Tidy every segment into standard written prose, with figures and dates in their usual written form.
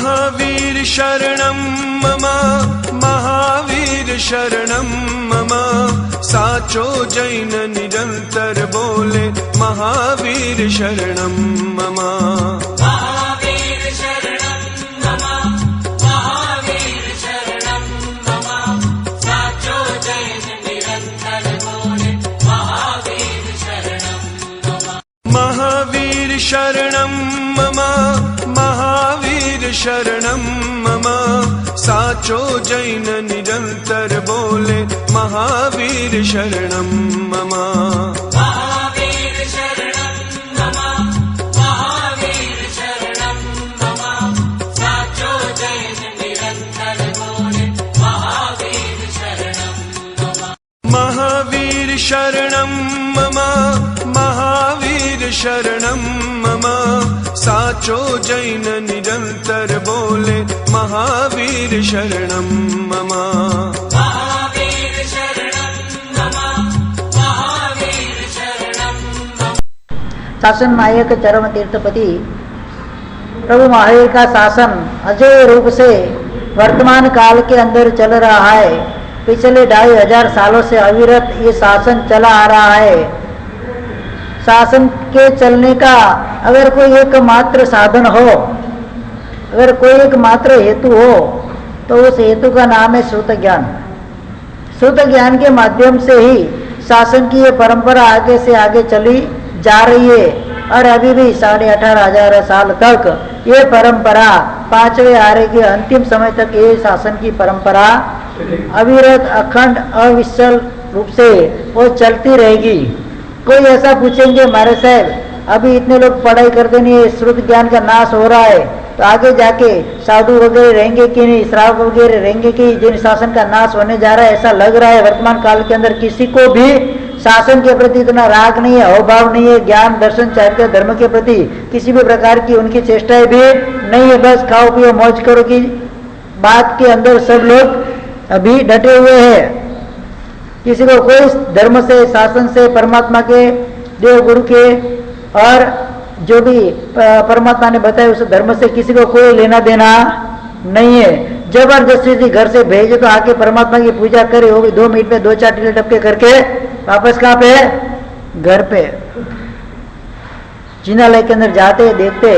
महावीर शरणं मम महावीर शरणं मम साचो जैन निरंतर बोले महावीर शरणं मम महावीर शरणं मम महावीर शरणं मम साचो जैन निरंतर बोले महावीर शरणं मम महावीर शरणं मम महावीर शरणं मम साचो जैन निरंतर बोले महावीर शरणं मम महावीर शरणं मम महावीर शरणं मम साचो जैन निरंतर बोले महावीर शरणं मम महावीर शरणं मम महावीर शरणं मम साचो जैन निरंतर बोले महावीर शरणं मम महावीर शरणं मम महावीर शरणं मम। शासन नायक चरम तीर्थपति प्रभु महावीर का शासन अजय रूप से वर्तमान काल के अंदर चल रहा है। पिछले 2500 सालों से अविरत ये शासन चला आ रहा है। शासन के चलने का अगर कोई एकमात्र साधन हो, अगर कोई एकमात्र हेतु हो, तो उस हेतु का नाम है श्रुत ज्ञान। श्रुत ज्ञान के माध्यम से ही शासन की ये परंपरा आगे से आगे चली जा रही है और अभी भी 18,500 साल तक ये परंपरा 5वें आर्य के अंतिम समय तक ये शासन की परंपरा अविरत अखंड अविचल रूप से वो चलती रहेगी। कोई ऐसा पूछेंगे महाराज साहब अभी इतने लोग पढ़ाई करते नहीं, श्रुत ज्ञान का नाश हो रहा है, तो आगे जाके साधु वगैरह रहेंगे कि नहीं, श्रावक वगैरह रहेंगे कि जिन शासन का नाश होने जा रहा है? ऐसा लग रहा है वर्तमान काल के अंदर किसी को भी शासन के प्रति इतना राग नहीं है, अभाव नहीं है, ज्ञान दर्शन चारित्र धर्म के प्रति किसी भी प्रकार की उनकी चेष्टाएं भी नहीं है। बस खाओ पियो मौज करो की बात के अंदर सब लोग अभी डटे हुए हैं। किसी को कोई धर्म से, शासन से, परमात्मा के, देव गुरु के और जो भी परमात्मा ने बताया उस धर्म से किसी को कोई लेना देना नहीं है। जबरदस्ती से घर से भेजे तो आके परमात्मा की पूजा करे, वो भी 2 मिनट में 2-4 टिले टपके करके वापस कहाँ पे? घर पे। जिनालय के अंदर जाते देखते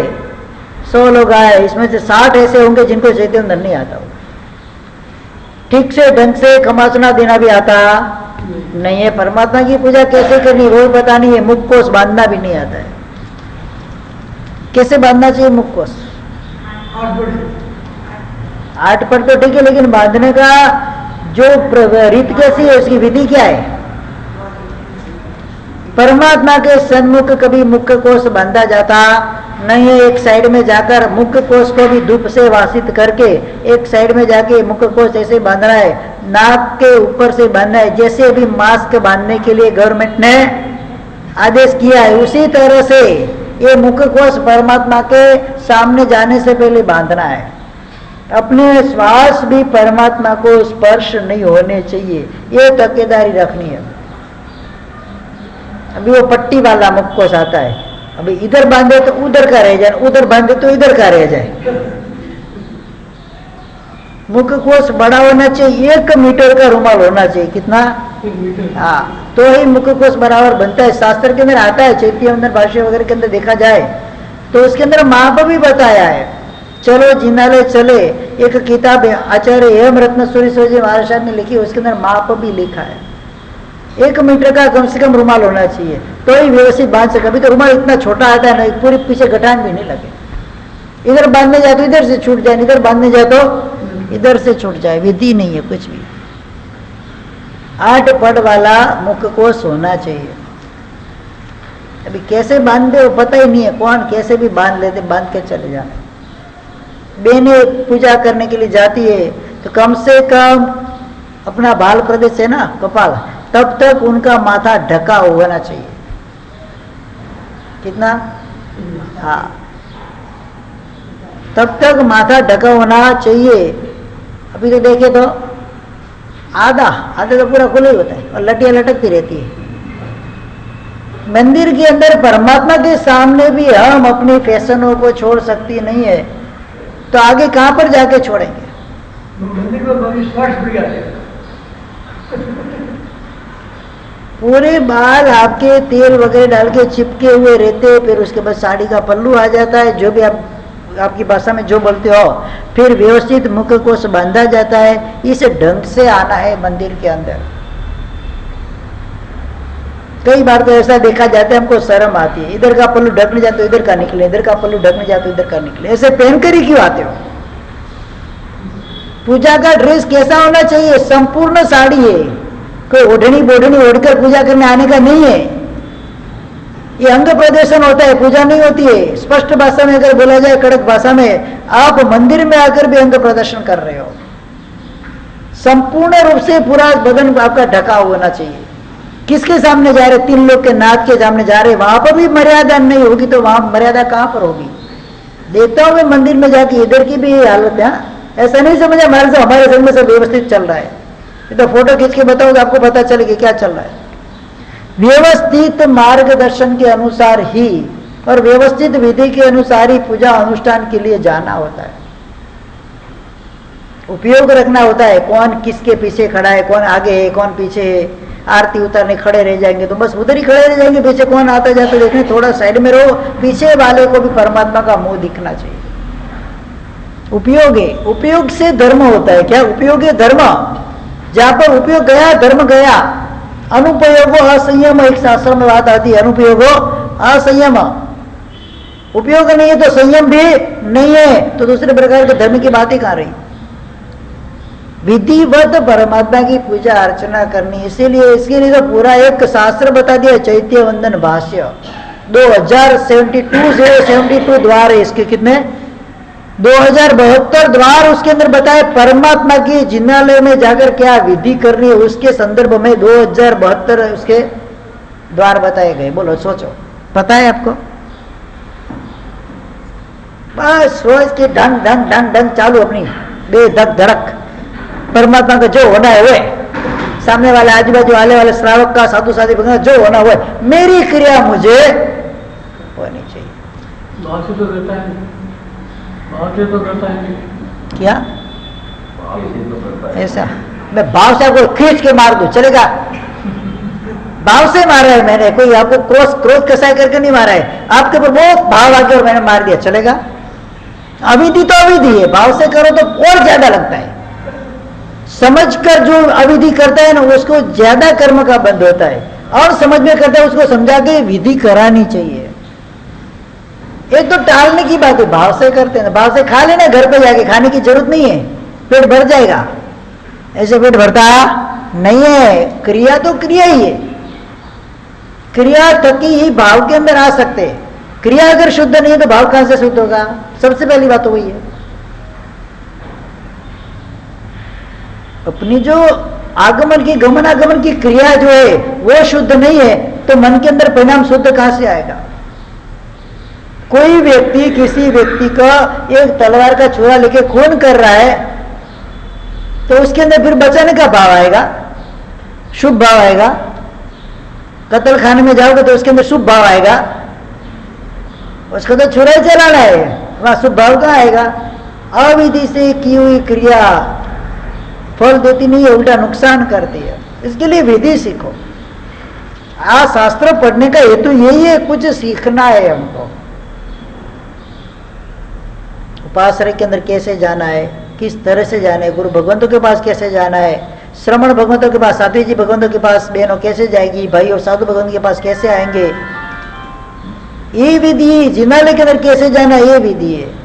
100 लोग आए, इसमें से 60 ऐसे होंगे जिनको चैतन्य धन नहीं आता, ठीक से ढंग से खमासना देना भी आता नहीं है। परमात्मा की पूजा कैसे करनी वो पता नहीं है। मुख कोष बांधना भी नहीं आता है। कैसे बांधना चाहिए मुख कोष? 8 पट तो ठीक है, लेकिन बांधने का जो रीत कैसी है, उसकी विधि क्या है? परमात्मा के सन्मुख कभी मुख कोष बांधा जाता नहीं है। एक साइड में जाकर मुख कोष को भी धूप से वासित करके एक साइड में जाके मुख कोष ऐसे बांधना है, नाक के ऊपर से बांधना है। जैसे अभी मास्क बांधने के लिए गवर्नमेंट ने आदेश किया है, उसी तरह से ये मुख कोष परमात्मा के सामने जाने से पहले बांधना है। अपने श्वास भी परमात्मा को स्पर्श नहीं होने चाहिए, ये तकेदारी रखनी है। अभी वो पट्टी वाला मुख कोष आता है, अभी इधर बांधे तो उधर का रह जाए, उधर बांधे तो इधर का रह जाए। मुख कोष बड़ा होना चाहिए, 1 मीटर का रुमाल होना चाहिए। कितना? 1 मीटर। हाँ, तो ही मुख कोष बराबर बनता है। शास्त्र के अंदर आता है, चैत्य अंदर भाष्य वगैरह के अंदर देखा जाए तो उसके अंदर माप भी बताया है। चलो जिनालय चले, एक किताब है आचार्य हेम रत्न सूर्य महाराज साहब ने लिखी, उसके अंदर माप भी लिखा है। 1 मीटर का कम से कम रुमाल होना चाहिए तो ही व्यवस्थित बांध सके। अभी तो रुमाल इतना छोटा आता है ना, पूरी पीछे गठान भी नहीं लगे। इधर बांधने जाए तो इधर से छूट जाए, इधर बांधने जाए तो इधर से छूट जाए। विधि नहीं है कुछ भी। 8 पट वाला मुख कोष होना चाहिए। अभी कैसे बांधते हो पता ही नहीं है, कौन कैसे भी बांध लेते, बांध के चले जाते। बहनें पूजा करने के लिए जाती है तो कम से कम अपना बाल प्रदेश है ना, कपाल, तब तक उनका माथा ढका होना चाहिए। कितना? हाँ, तब तक माथा ढका होना चाहिए। अभी तो देखे तो आधा तो पूरा खुला ही होता है और लटियां लटकती रहती है। मंदिर के अंदर परमात्मा के सामने भी हम अपने फैशनों को छोड़ सकती नहीं है। तो आगे कहां पर जाके छोड़ेंगे? मंदिर में बड़ी स्पर्श भी आते पूरे बाल आपके तेल वगैरह डाल के चिपके हुए रहते, फिर उसके बाद साड़ी का पल्लू आ जाता है, जो भी आप आपकी भाषा में जो बोलते हो, फिर व्यवस्थित मुख कोष बांधा जाता है। इस ढंग से आना है मंदिर के अंदर। कई बार तो ऐसा देखा जाता है, हमको शर्म आती है, इधर का पल्लू ढकने जाते हो इधर का निकले, इधर का पल्लू ढकने जाते हो इधर का निकले, ऐसे पहनकर ही क्यों आते हो? पूजा का ड्रेस कैसा होना चाहिए? संपूर्ण साड़ी है, कोई ओढ़नी बोढ़नी ओढ़कर पूजा करने आने का नहीं है। ये अंग प्रदर्शन होता है, पूजा नहीं होती है। स्पष्ट भाषा में अगर बोला जाए, कड़क भाषा में, आप मंदिर में आकर भी अंग प्रदर्शन कर रहे हो। संपूर्ण रूप से पूरा बदन आपका ढका होना चाहिए। किसके सामने जा रहे? 3 लोग के नाथ के सामने जा रहे, वहां पर भी मर्यादा नहीं होगी तो वहां मर्यादा कहां पर होगी? देखता हूं मैं मंदिर में जाके, इधर की भी हालत है। ऐसा नहीं समझा हमारे संग में सब व्यवस्थित चल रहा है। तो फोटो खींच के बताओ तो आपको पता चलेगा क्या चल रहा है। व्यवस्थित मार्गदर्शन के अनुसार ही और व्यवस्थित विधि के अनुसार ही पूजा अनुष्ठान के लिए जाना होता है। उपयोग रखना होता है, कौन किसके पीछे खड़ा है, कौन आगे है, कौन पीछे है। आरती उतारने खड़े रह जाएंगे तो बस उधर ही खड़े रह जाएंगे, पीछे कौन आता जाता देखने, थोड़ा साइड में रहो, पीछे वाले को भी परमात्मा का मुंह दिखना चाहिए। उपयोग है, उपयोग से धर्म होता है। क्या उपयोग है? धर्म। जहां पर उपयोग गया धर्म गया। अनुपयोगो असंयम, एक शास्त्र में बात आती है, अनुपयोगो असंयम। उपयोग नहीं है तो संयम भी नहीं है, तो दूसरे प्रकार के धर्म की बात ही कहां रही? विधिवत परमात्मा की पूजा अर्चना करनी, इसीलिए इसके लिए तो पूरा एक शास्त्र बता दिया, चैत्य वंदन भाष्य। 2072 द्वार है इसके, कितने? 2072 द्वार उसके अंदर बताए। परमात्मा की जिनालय में जाकर क्या विधि करनी है, उसके संदर्भ में 2072 उसके द्वार बताए गए। बोलो, सोचो, पता है आपको? बस रोज के ढंग ढंग ढंग ढंग चालू, अपनी बेधक धड़क। परमात्मा का जो होना है वो, सामने वाले आजू-बाजू आने वाले श्रावक का, साधु साधु का जो होना हुआ, मेरी क्रिया मुझे होनी चाहिए। तो रहता है, तो करता है क्या ऐसा? मैं भाव से आपको खींच के मार दूं, चलेगा? भाव से मारा है मैंने, कोई आपको क्रोध कसाई करके नहीं मारा है, आपके ऊपर बहुत भाव आ गया और मैंने मार दिया, चलेगा? अविधि तो अविधि है, भाव से करो तो और ज्यादा लगता है। समझकर जो अविधि करता है ना, उसको ज्यादा कर्म का बंध होता है, और समझ में करता है उसको समझा के विधि करानी चाहिए। एक तो टालने की बात है, भाव से करते हैं, भाव से खा लेना, घर पे जाके खाने की जरूरत नहीं है, पेट भर जाएगा। ऐसे पेट भरता नहीं है। क्रिया तो क्रिया ही है, क्रिया थकी ही भाव के अंदर आ सकते हैं। क्रिया अगर शुद्ध नहीं है तो भाव कहां से शुद्ध होगा? सबसे पहली बात तो वही है। अपनी जो आगमन की गमनागमन की क्रिया जो है वो शुद्ध नहीं है तो मन के अंदर परिणाम शुद्ध कहां से आएगा? कोई व्यक्ति किसी व्यक्ति का एक तलवार का छुरा लेके खून कर रहा है तो उसके अंदर फिर बचाने का भाव आएगा, शुभ भाव आएगा। कत्ल खाने में जाओगे तो उसके अंदर शुभ भाव आएगा, उसको तो छुरा ही चलाना है, वहां शुभ भाव कहां आएगा? अविधि से की हुई क्रिया फल देती नहीं है, उल्टा नुकसान करती है। इसके लिए विधि सीखो। शास्त्र पढ़ने का हेतु यही है, कुछ सीखना है हमको। उपासना के अंदर कैसे जाना है, किस तरह से जाना है, गुरु भगवंतों के पास कैसे जाना है, श्रमण भगवंतों के पास, साध्वी जी भगवंतों के पास बहनों कैसे जाएगी, भाई और साधु भगवंत के पास कैसे आएंगे, ये विधि। जिनालय के अंदर कैसे जाना है, ये विधि है।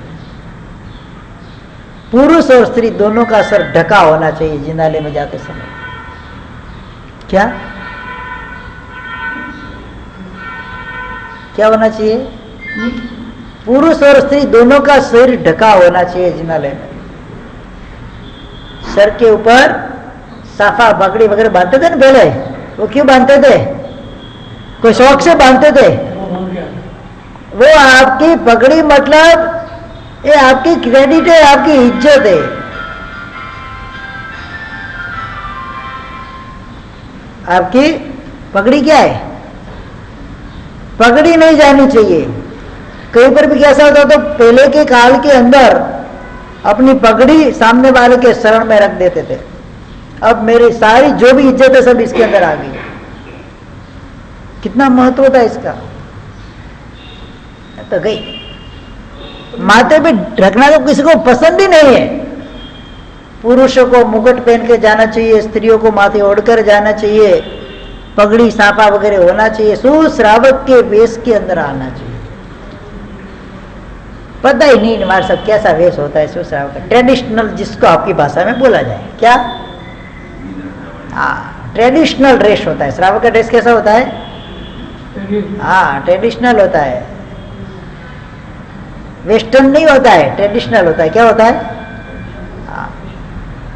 पुरुष और स्त्री दोनों का सर ढका होना चाहिए जिनालय में जाते समय। क्या क्या होना चाहिए? पुरुष और स्त्री दोनों का शरीर ढका होना चाहिए जिनालय में। सर के ऊपर साफा पगड़ी वगैरह बांधते थे ना पहले, वो क्यों बांधते थे? कोई शौक से बांधते थे? वो आपकी पगड़ी मतलब ये आपकी क्रेडिट है, आपकी इज्जत है। आपकी पगड़ी क्या है? पगड़ी नहीं जानी चाहिए। कहीं पर भी कैसा होता तो पहले के काल के अंदर अपनी पगड़ी सामने वाले के शरण में रख देते थे। अब मेरी सारी जो भी इज्जत है सब इसके अंदर आ गई। कितना महत्व होता है इसका। तो गई माथे पे ढकना तो किसी को पसंद ही नहीं है। पुरुषों को मुकुट पहन के जाना चाहिए, स्त्रियों को माथे ओढ़कर जाना चाहिए, पगड़ी सापा वगैरह होना चाहिए, सुश्रावक के वेश के अंदर आना चाहिए। पता ही नहीं हमारे सब कैसा वेश होता है सुश्रावक का, ट्रेडिशनल जिसको आपकी भाषा में बोला जाए। क्या? हाँ, ट्रेडिशनल ड्रेस होता है। श्रावक का ड्रेस कैसा होता है? हाँ, ट्रेडिशनल होता है, वेस्टर्न नहीं होता है, ट्रेडिशनल होता है। क्या होता है? हाँ,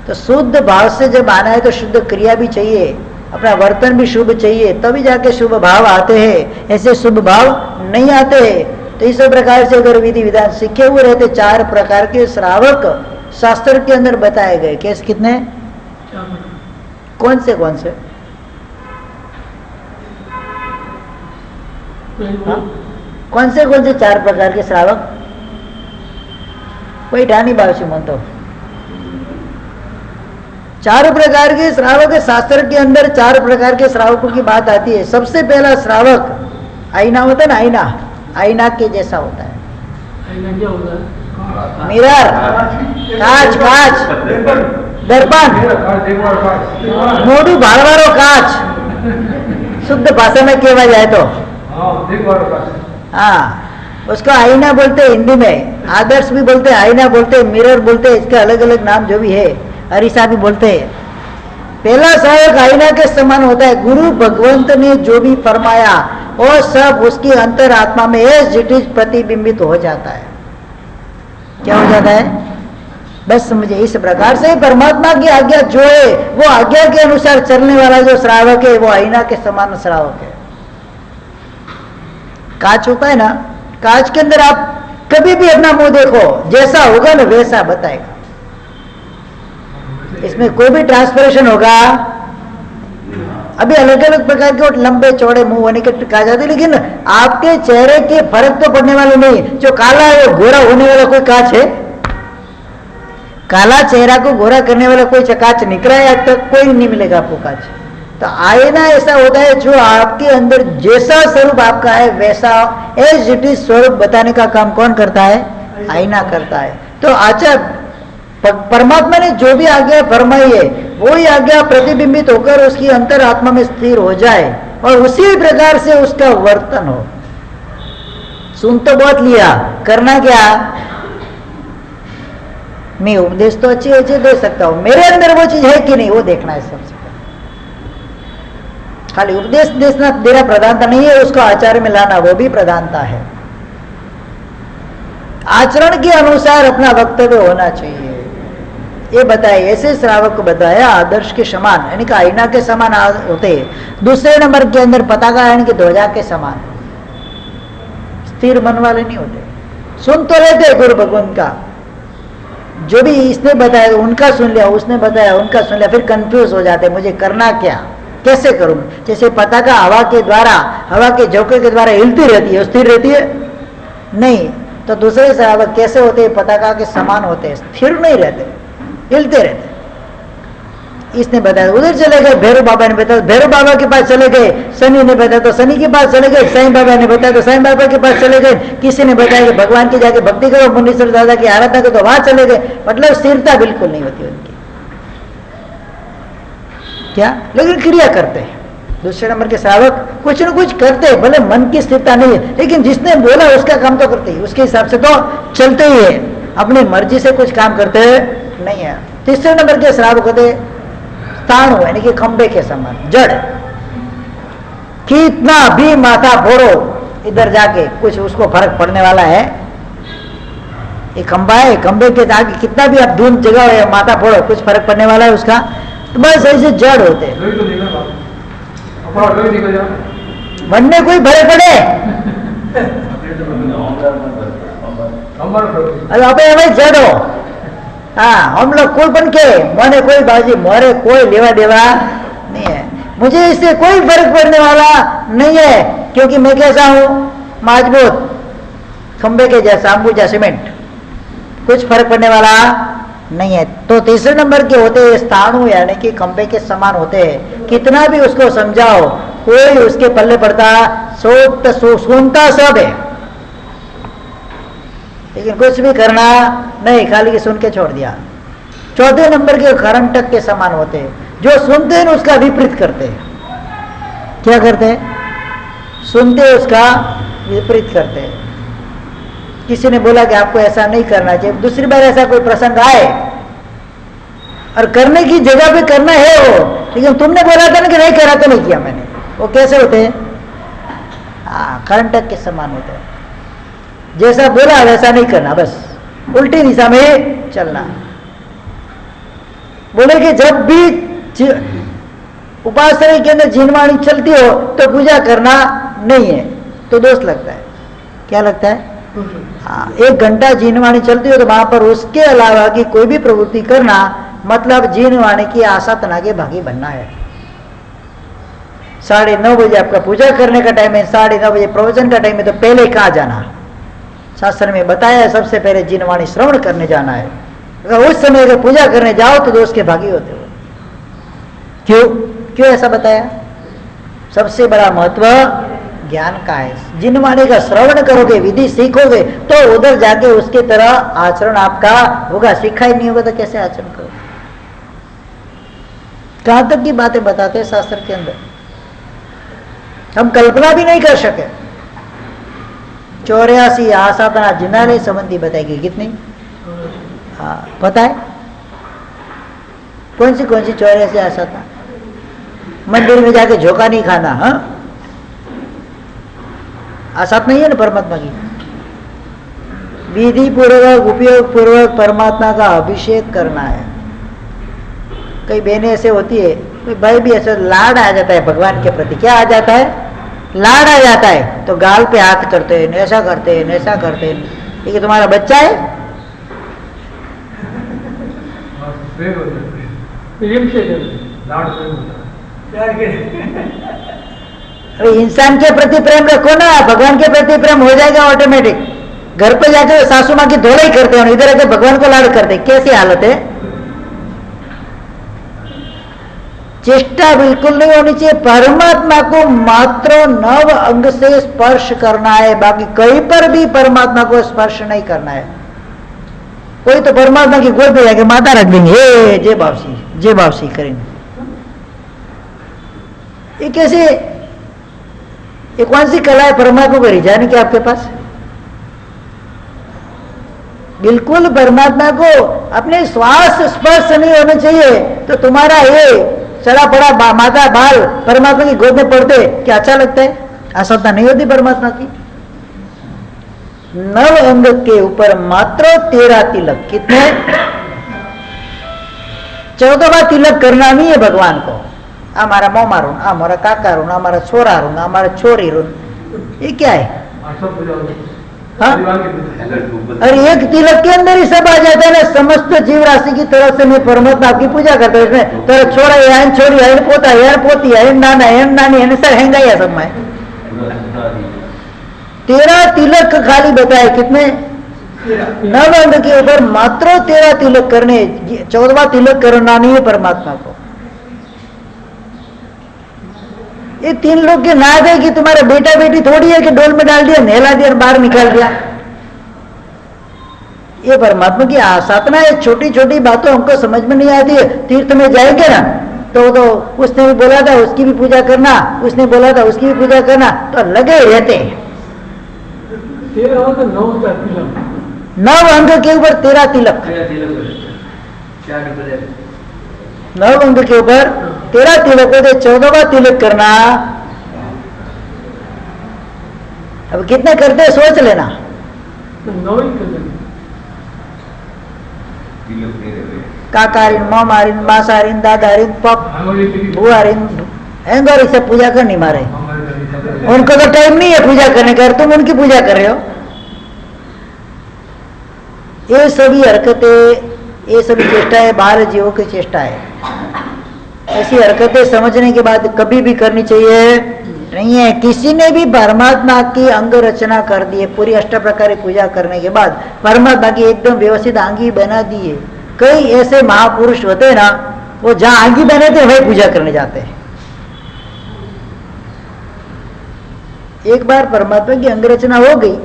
तो शुद्ध भाव से जब आना है तो शुद्ध क्रिया भी चाहिए, अपना वर्तन भी शुभ चाहिए, तभी जाके शुभ भाव आते हैं। ऐसे शुभ भाव नहीं आते हैं। तो इस प्रकार से अगर विधि विधान सीखे हुए रहते, 4 प्रकार के श्रावक शास्त्र के अंदर बताए गए। कैसे? कितने? कौन से कौन से? हाँ? कौन से 4 प्रकार के श्रावक? कोई ढानी बावशी मन तो 4 प्रकार के श्रावक शास्त्र के अंदर 4 प्रकार के श्रावकों की बात आती है। सबसे पहला श्रावक आईना होता है ना, आईना, आईना के जैसा होता है। आईना क्या होता है? मिरर, कांच, कांच, दर्पण, मोडू भाड़वारो कांच, शुद्ध भाषा में केवा जाए तो। हाँ, उसको आईना बोलते हैं हिंदी में, आदर्श भी बोलते हैं, आईना बोलते हैं, मिरर बोलते हैं, इसके अलग अलग नाम जो भी है, अरीसा भी बोलते हैं। पहला श्रावक आईना के समान होता है। गुरु भगवंत ने जो भी फरमाया वो सब उसकी अंतर आत्मा में एज इट इज प्रतिबिंबित हो जाता है। क्या हो जाता है? बस समझे। इस प्रकार से परमात्मा की आज्ञा जो है वो आज्ञा के अनुसार चलने वाला जो श्रावक है वो आईना के समान श्रावक है। कांच होता है ना, कांच के अंदर आप कभी भी अपना मुंह देखो, जैसा होगा ना वैसा बताएगा। इसमें कोई भी ट्रांसपरेशन होगा। अभी अलग अलग प्रकार के लंबे चौड़े मुंह होने के कहा जाते, लेकिन आपके चेहरे के फर्क तो पड़ने वाले नहीं। जो काला है वो गोरा होने वाला कोई कांच है? काला चेहरा को गोरा करने वाला कोई कांच निकला है आज तक? कोई नहीं मिलेगा आपको कांच। तो आईना ऐसा होता है जो आपके अंदर जैसा स्वरूप आपका है वैसा एज इट इज स्वरूप बताने का काम कौन करता है? आईना करता है। तो अच्छा, परमात्मा ने जो भी आज्ञा फरमाई है वही आज्ञा प्रतिबिंबित होकर उसकी अंतर आत्मा में स्थिर हो जाए और उसी प्रकार से उसका वर्तन हो। सुन तो बहुत लिया, करना क्या? मैं उपदेश तो अच्छी दे सकता हूं, मेरे अंदर वो चीज है कि नहीं वो देखना है सबसे। खाली उपदेश देना प्रधानता नहीं है, उसको आचार्य में लाना वो भी प्रधानता है। आचरण के अनुसार अपना वक्तव्य होना चाहिए। ये बताए, ऐसे श्रावक को बताया आदर्श के समान, यानी कि आईना के समान होते हैं। दूसरे नंबर के अंदर पताका यानी कि ध्वजा के समान, स्थिर मन वाले नहीं होते। सुन तो लेते गुरु भगवान का, जो भी इसने बताया उनका सुन लिया, उसने बताया उनका सुन लिया, फिर कंफ्यूज हो जाते मुझे करना क्या, कैसे करूं। जैसे पताका हवा के द्वारा, हवा के झोंके के द्वारा हिलती रहती है, स्थिर रहती है नहीं। तो दूसरे श्रावक कैसे होते हैं? पताका के समान होते हैं, स्थिर नहीं रहते, हिलते रहते। इसने बताया, उधर चले गए भैरव बाबा ने बताया, भैरव बाबा के पास चले गए। शनि ने बताया तो शनि के पास चले गए। साईं बाबा ने बताया तो साईं बाबा के पास चले गए। किसी ने बताया कि भगवान की जाके भक्ति करो, मुनीश्वर दादा की आराधना करो, तो वहां चले गए। मतलब स्थिरता बिल्कुल नहीं होती उनकी। क्या? लेकिन क्रिया करते हैं। दूसरे नंबर के श्रावक कुछ न कुछ करते हैं, भले मन की स्थिरता नहीं है, लेकिन जिसने बोला उसका काम तो करते ही, उसके हिसाब से तो चलते ही है, अपनी मर्जी से कुछ काम करते नहीं है। तीसरे नंबर के श्रावक होते स्थाणु, यानी कि खंबे के समान, जड़। कितना भी माथा फोड़ो इधर जाके कुछ उसको फर्क पड़ने वाला है? ये खंबा है, खंबे के आगे कितना भी आप धूम जगह या माथा फोड़ो कुछ फर्क पड़ने वाला है उसका? तो बस ऐसे जड़ होते हैं। मन में कोई फर्क पड़े? अरे हमें जड़ हो। हाँ, हम लोग कोई बन के मोने कोई बाजी, मोरे कोई लेवा देवा नहीं है, मुझे इससे कोई फर्क पड़ने वाला नहीं है, क्योंकि मैं कैसा हूं? मजबूत खंबे के जैसा, अंबुजा सीमेंट, कुछ फर्क पड़ने वाला नहीं है। तो तीसरे नंबर के होते हैं स्थाणु, यानी कि खंबे के समान होते हैं। कितना भी उसको समझाओ कोई उसके पल्ले पड़ता, सुनता सब है, लेकिन कुछ भी करना नहीं, खाली के सुन के छोड़ दिया। चौथे नंबर के करंटक के समान होते हैं, जो सुनते हैं उसका विपरीत करते हैं। क्या करते हैं? सुनते उसका विपरीत करते हैं। किसी ने बोला कि आपको ऐसा नहीं करना चाहिए, दूसरी बार ऐसा कोई प्रसंग आए और करने की जगह पे करना है वो, लेकिन तुमने बोला था ना कि नहीं करा तो नहीं किया मैंने, वो कैसे होते हैं? करंटक के समान होते हैं। जैसा बोला वैसा नहीं करना, बस उल्टी दिशा में चलना। बोले कि जब भी उपासना के अंदर जिनवाणी चलती हो तो पूजा करना नहीं है, तो दोष लगता है। क्या लगता है? हाँ, 1 घंटा जिनवाणी चलती हो तो वहां पर उसके अलावा की कोई भी प्रवृत्ति करना मतलब जिनवाणी की आसाधना के भागी बनना है। 9:30 बजे आपका पूजा करने का टाइम है, 9:30 बजे प्रवचन का टाइम है, तो पहले कहाँ जाना? शास्त्र में बताया है सबसे पहले जिनवाणी श्रवण करने जाना है। अगर उस समय अगर पूजा करने जाओ तो दोष के भागी होते हो। क्यों ऐसा बताया? सबसे बड़ा महत्व ज्ञान का है। जिनवाणी का श्रवण करोगे, विधि सीखोगे, तो उधर जाके उसके तरह आचरण आपका होगा। सीखा ही नहीं होगा तो कैसे आचरण करोगे? कहां तक की बातें बताते हैं शास्त्र के अंदर, हम कल्पना भी नहीं कर सके। 84 आसाधना जिन्हारे संबंधी बताएगी कितनी? हाँ, पता है कौन सी 84 आसाधना? मंदिर में जाके झोंका नहीं खाना, हाँ आसात नहीं है ना परमात्मा की। विधि पूर्वक उपयोग पूर्वक परमात्मा का अभिषेक करना है। कई बहनें ऐसे होती है, कोई भाई भी ऐसे लाड आ जाता है भगवान के प्रति। क्या आ जाता है? लाड आ जाता है, तो गाल पे हाथ करते हैं, ऐसा करते हैं, ऐसा करते हैं। ये तुम्हारा बच्चा है? अरे इंसान के प्रति प्रेम रखो ना, भगवान के प्रति प्रेम हो जाएगा ऑटोमेटिक। घर पे जाकर सासू माँ की धोलाई करते हैं, इधर आके भगवान को लाड करते हैं। कैसी हालत है? चेष्टा बिल्कुल नहीं होनी चाहिए। परमात्मा को मात्र 9 अंग से स्पर्श करना है, बाकी कहीं पर भी परमात्मा को स्पर्श नहीं करना है। कोई तो परमात्मा की गोद पे जाके माता रख देंगे, हे जय बावसी करेंगे। ये कैसे, ये कौन सी कला है परमात्मा को रिझाने की आपके पास? बिल्कुल परमात्मा को अपने श्वास स्पर्श नहीं होना चाहिए। तो तुम्हारा ये चला पड़ा माता बाल परमात्मा की गोद में पड़ते क्या अच्छा लगता है? आसक्ता नहीं होती परमात्मा की। 9 अंग के ऊपर मात्र 13 तिलक। कितने? 14वां तिलक करना नहीं है भगवान को। हमारा मोमा रून, हमारा काका रून, हमारा छोरा रून, हमारा छोरी रून, ये क्या है? हाँ? अरे एक तिलक के अंदर ही सब आ जाता है ना। समस्त जीव राशि की तरफ से मैं परमात्मा की पूजा करता हूँ। इसमें तेरा छोरा है, छोरी है, पोता है, पोती है, नाना है, नानी है, सर हैंगा ही सब में 13 तिलक खाली बताए। कितने? 9 अंग के ऊपर मात्र 13 तिलक करने। 14वां तिलक करना नहीं है परमात्मा को। ये 3 लोग के नाद है कि तुम्हारा बेटा बेटी थोड़ी है कि डोल में डाल दिया, नहला दिया और बाहर निकाल दिया। ये परमात्मा की आसाधना है। छोटी छोटी बातों हमको समझ में नहीं आती है। तीर्थ में जाएंगे ना तो उसने भी बोला था उसकी भी पूजा करना, उसने बोला था उसकी भी पूजा करना, तो लगे रहते हैं। 9 अंग के ऊपर 13 तिलक। 9 अंग के ऊपर 13 तिलक होते। 14वां तिलक करना। अब कितने करते हैं सोच लेना। काकारिन, मामारिन, मासारिन, दादारिन, पप, बुआरिन, एंगर से पूजा करनी मारे। उनको तो टाइम नहीं है पूजा करने का, तुम उनकी पूजा कर रहे हो। ये सभी हरकतें, ये सभी चेष्टाएं बाल जीवों की चेष्टा है। ऐसी हरकतें समझने के बाद कभी भी करनी चाहिए नहीं है। किसी ने भी परमात्मा की अंग रचना कर दी है, पूरी अष्ट प्रकार की पूजा करने के बाद परमात्मा की एकदम व्यवस्थित आंगी बना दी है। कई ऐसे महापुरुष होते हैं ना, वो जहां आंगी बनाते वही पूजा करने जाते हैं। एक बार परमात्मा की अंग रचना हो गई,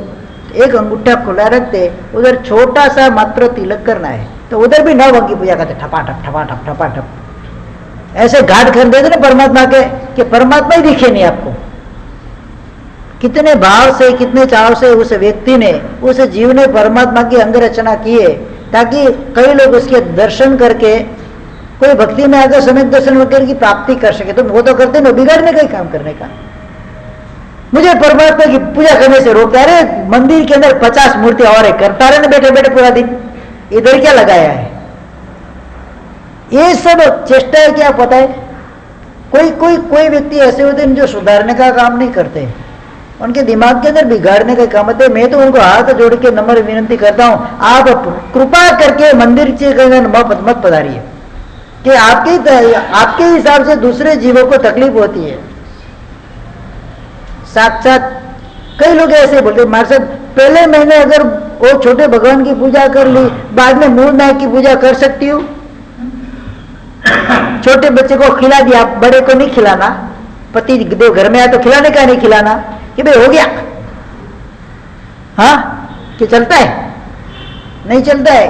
एक अंगूठा खुला रखते, उधर छोटा सा मात्र तिलक करना है, तो उधर भी 9 अंग की पूजा करते, ठपाठप ठपाठप ठपाठप, ऐसे घाट कर देते ना परमात्मा के कि परमात्मा ही दिखे नहीं आपको। कितने भाव से, कितने चाव से उस व्यक्ति ने, उस जीव ने परमात्मा की अंग रचना की है, ताकि कई लोग उसके दर्शन करके कोई भक्ति में आकर सम्यक दर्शन वगैरह की प्राप्ति कर सके। तो वो तो करते ना, बिगाड़ने का ही काम करने का। मुझे परमात्मा की पूजा करने से रोकता है। अरे मंदिर के अंदर 50 मूर्ति और है, करता रहे ना बैठे बैठे पूरा दिन, इधर क्या लगाया है? ये सब चेष्टा है, क्या पता है? कोई व्यक्ति ऐसे होते हैं जो सुधारने का काम नहीं करते, उनके दिमाग के अंदर बिगाड़ने का काम होता है। मैं तो उनको हाथ जोड़ के नम्र विनती करता हूं, आप कृपा करके मंदिर के अंदर मत पधारिए, कि आपके हिसाब से दूसरे जीवों को तकलीफ होती है। साक्षात कई लोग ऐसे बोलते, मार साहब पहले मैंने अगर वो छोटे भगवान की पूजा कर ली, बाद में मूल नायक की पूजा कर सकती हूँ? छोटे बच्चे को खिला दिया, बड़े को नहीं खिलाना। पति देव घर में आया तो खिलाने का नहीं खिलाना, कि भाई हो गया, हाँ कि चलता है? नहीं चलता है।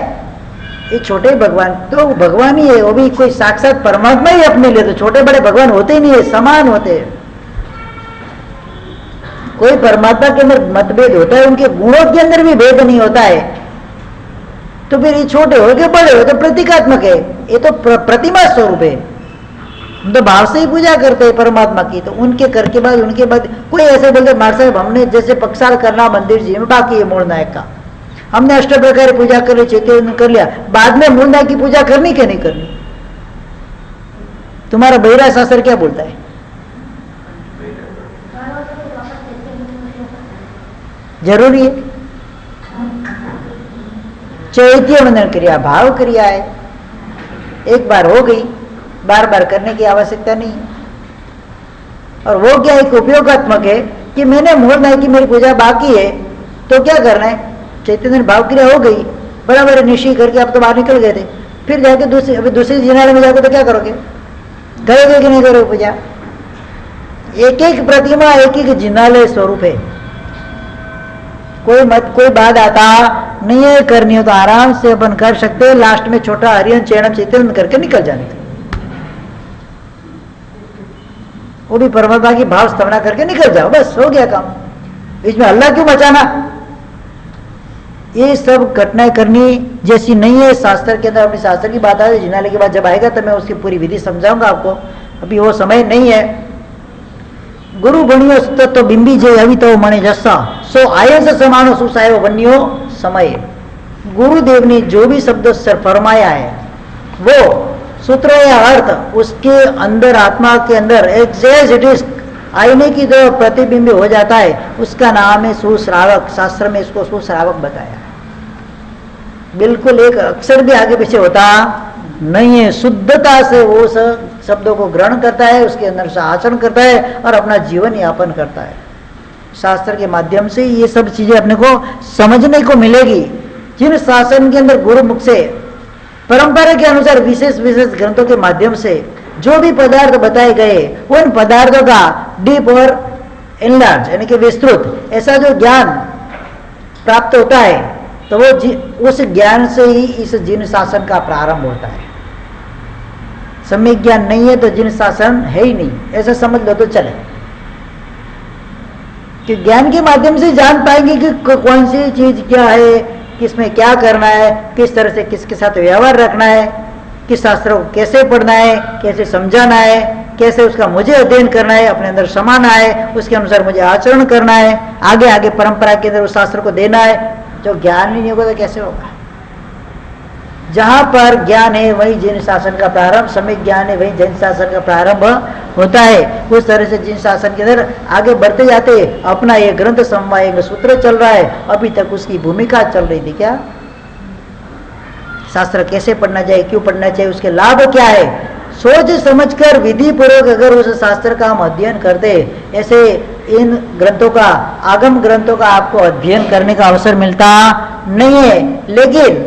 ये छोटे भगवान तो भगवान ही है, वो भी कोई साक्षात परमात्मा ही अपने लिए, तो छोटे बड़े भगवान होते ही नहीं है, समान होते हैं। कोई परमात्मा के अंदर मतभेद होता है, उनके गुणों के अंदर भी भेद नहीं होता है। तो फिर ये छोटे हो के बड़े हो तो प्रतीकात्मक है, ये तो प्रतिमा स्वरूप है। तो भाव से ही पूजा करते हैं परमात्मा की। तो उनके करके बाद उनके बाद कोई ऐसे बोलते, मार साहब हमने जैसे पक्षाल करना मंदिर जी में, बाकी है मूल नायक का, हमने अष्ट प्रकार पूजा कर ली, चैतन्य कर लिया, बाद में मूल नायक की पूजा करनी क्या नहीं करनी? तुम्हारा बहिरा शास्त्र क्या बोलता है? जरूरी है। चैत्य मंदन क्रिया भाव क्रिया है, एक बार हो गई, बार बार करने की आवश्यकता नहीं। और वो क्या एक उपयोगात्मक है कि मैंने मूल नायक की मेरी पूजा बाकी है, तो क्या करना है? चैतन्य भाव क्रिया हो गई, बराबर निश्चय करके आप तो बाहर निकल गए थे, फिर जाके दूसरी जिनालय में जाकर तो क्या करोगे? करोगे कि नहीं करोगे पूजा? एक एक प्रतिमा एक एक जिनालय स्वरूप है। कोई बात आता नहीं है करनी हो तो आराम से अपन कर सकते हैं, लास्ट में छोटा हरियन चैणम चैतन्य करके निकल जाने का, वो भी परमात्मा की भाव स्थापना करके निकल जाओ, बस हो गया काम। इसमें अल्लाह क्यों बचाना? ये सब घटनाएं करनी जैसी नहीं है शास्त्र के अंदर। अपने शास्त्र की बात है, जिनालय की बात जब आएगा तो मैं उसकी पूरी विधि समझाऊंगा आपको, अभी वो समय नहीं है। गुरु बनियो तत्व बिंबी जे अभी तो मणे जस्सा सो आये से समानो सुसायो बनियो समय। गुरुदेव ने जो भी शब्द फरमाया है वो सूत्र या अर्थ उसके अंदर, आत्मा के अंदर इट इज आईने की जो प्रतिबिंब हो जाता है, उसका नाम है सुश्रावक। शास्त्र में इसको सुश्रावक बताया। बिल्कुल एक अक्षर भी आगे पीछे होता नहीं है, शुद्धता से वो शब्दों को ग्रहण करता है, उसके अंदर से आचरण करता है और अपना जीवन यापन करता है। शास्त्र के माध्यम से ये सब चीजें अपने को समझने को मिलेगी। जिन शासन के अंदर गुरुमुख से परंपरा के अनुसार विशेष विशेष ग्रंथों के माध्यम से जो भी पदार्थ बताए गए, उन पदार्थों का डीप और एनलार्ज यानी कि विस्तृत ऐसा जो ज्ञान प्राप्त होता है, तो वो उस ज्ञान से ही इस जिन शासन का प्रारंभ होता है। सम्यक ज्ञान नहीं है तो जिन शासन है ही नहीं, ऐसा समझ लो तो चले। कि ज्ञान के माध्यम से जान पाएंगे कि कौन सी चीज क्या है, किसमें क्या करना है, किस तरह से किसके साथ व्यवहार रखना है, किस शास्त्र को कैसे पढ़ना है, कैसे समझाना है, कैसे उसका मुझे अध्ययन करना है, अपने अंदर समाना है, उसके अनुसार मुझे आचरण करना है, आगे आगे परंपरा के अंदर उस शास्त्र को देना है। जो ज्ञान ही नहीं होगा तो कैसे होगा? जहां पर ज्ञान है वही जिन शासन का प्रारंभ, सम्यक ज्ञान है वही जिन शासन का प्रारंभ होता है। उस तरह से जिन शासन के अंदर आगे बढ़ते जाते, अपना ये ग्रंथ समवाय सूत्र चल रहा है, अभी तक उसकी भूमिका चल रही थी। क्या शास्त्र कैसे पढ़ना चाहिए, क्यों पढ़ना चाहिए, उसके लाभ क्या है, सोच समझकर विधि पूर्वक अगर उस शास्त्र का हम अध्ययन करते, ऐसे इन ग्रंथों का, आगम ग्रंथों का आपको अध्ययन करने का अवसर मिलता नहीं है। लेकिन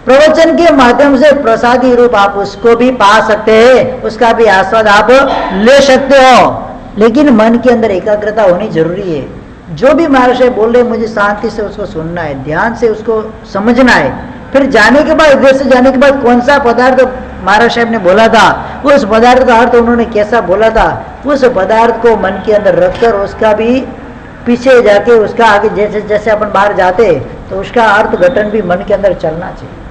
प्रवचन के माध्यम से प्रसादी रूप आप उसको भी पा सकते हैं, उसका भी आस्वाद आप ले सकते हो। लेकिन मन के अंदर एकाग्रता होनी जरूरी है। जो भी महाराज साहब बोल रहे हैं, मुझे शांति से उसको सुनना है, ध्यान से उसको समझना है। फिर जाने के बाद, इधर से जाने के बाद कौन सा पदार्थ महाराज साहब ने बोला था, उस पदार्थ का अर्थ उन्होंने कैसा बोला था, उस पदार्थ को मन के अंदर रखकर उसका भी पीछे जाके उसका आगे, जैसे जैसे अपन बाहर जाते तो उसका अर्थ घटन भी मन के अंदर चलना चाहिए।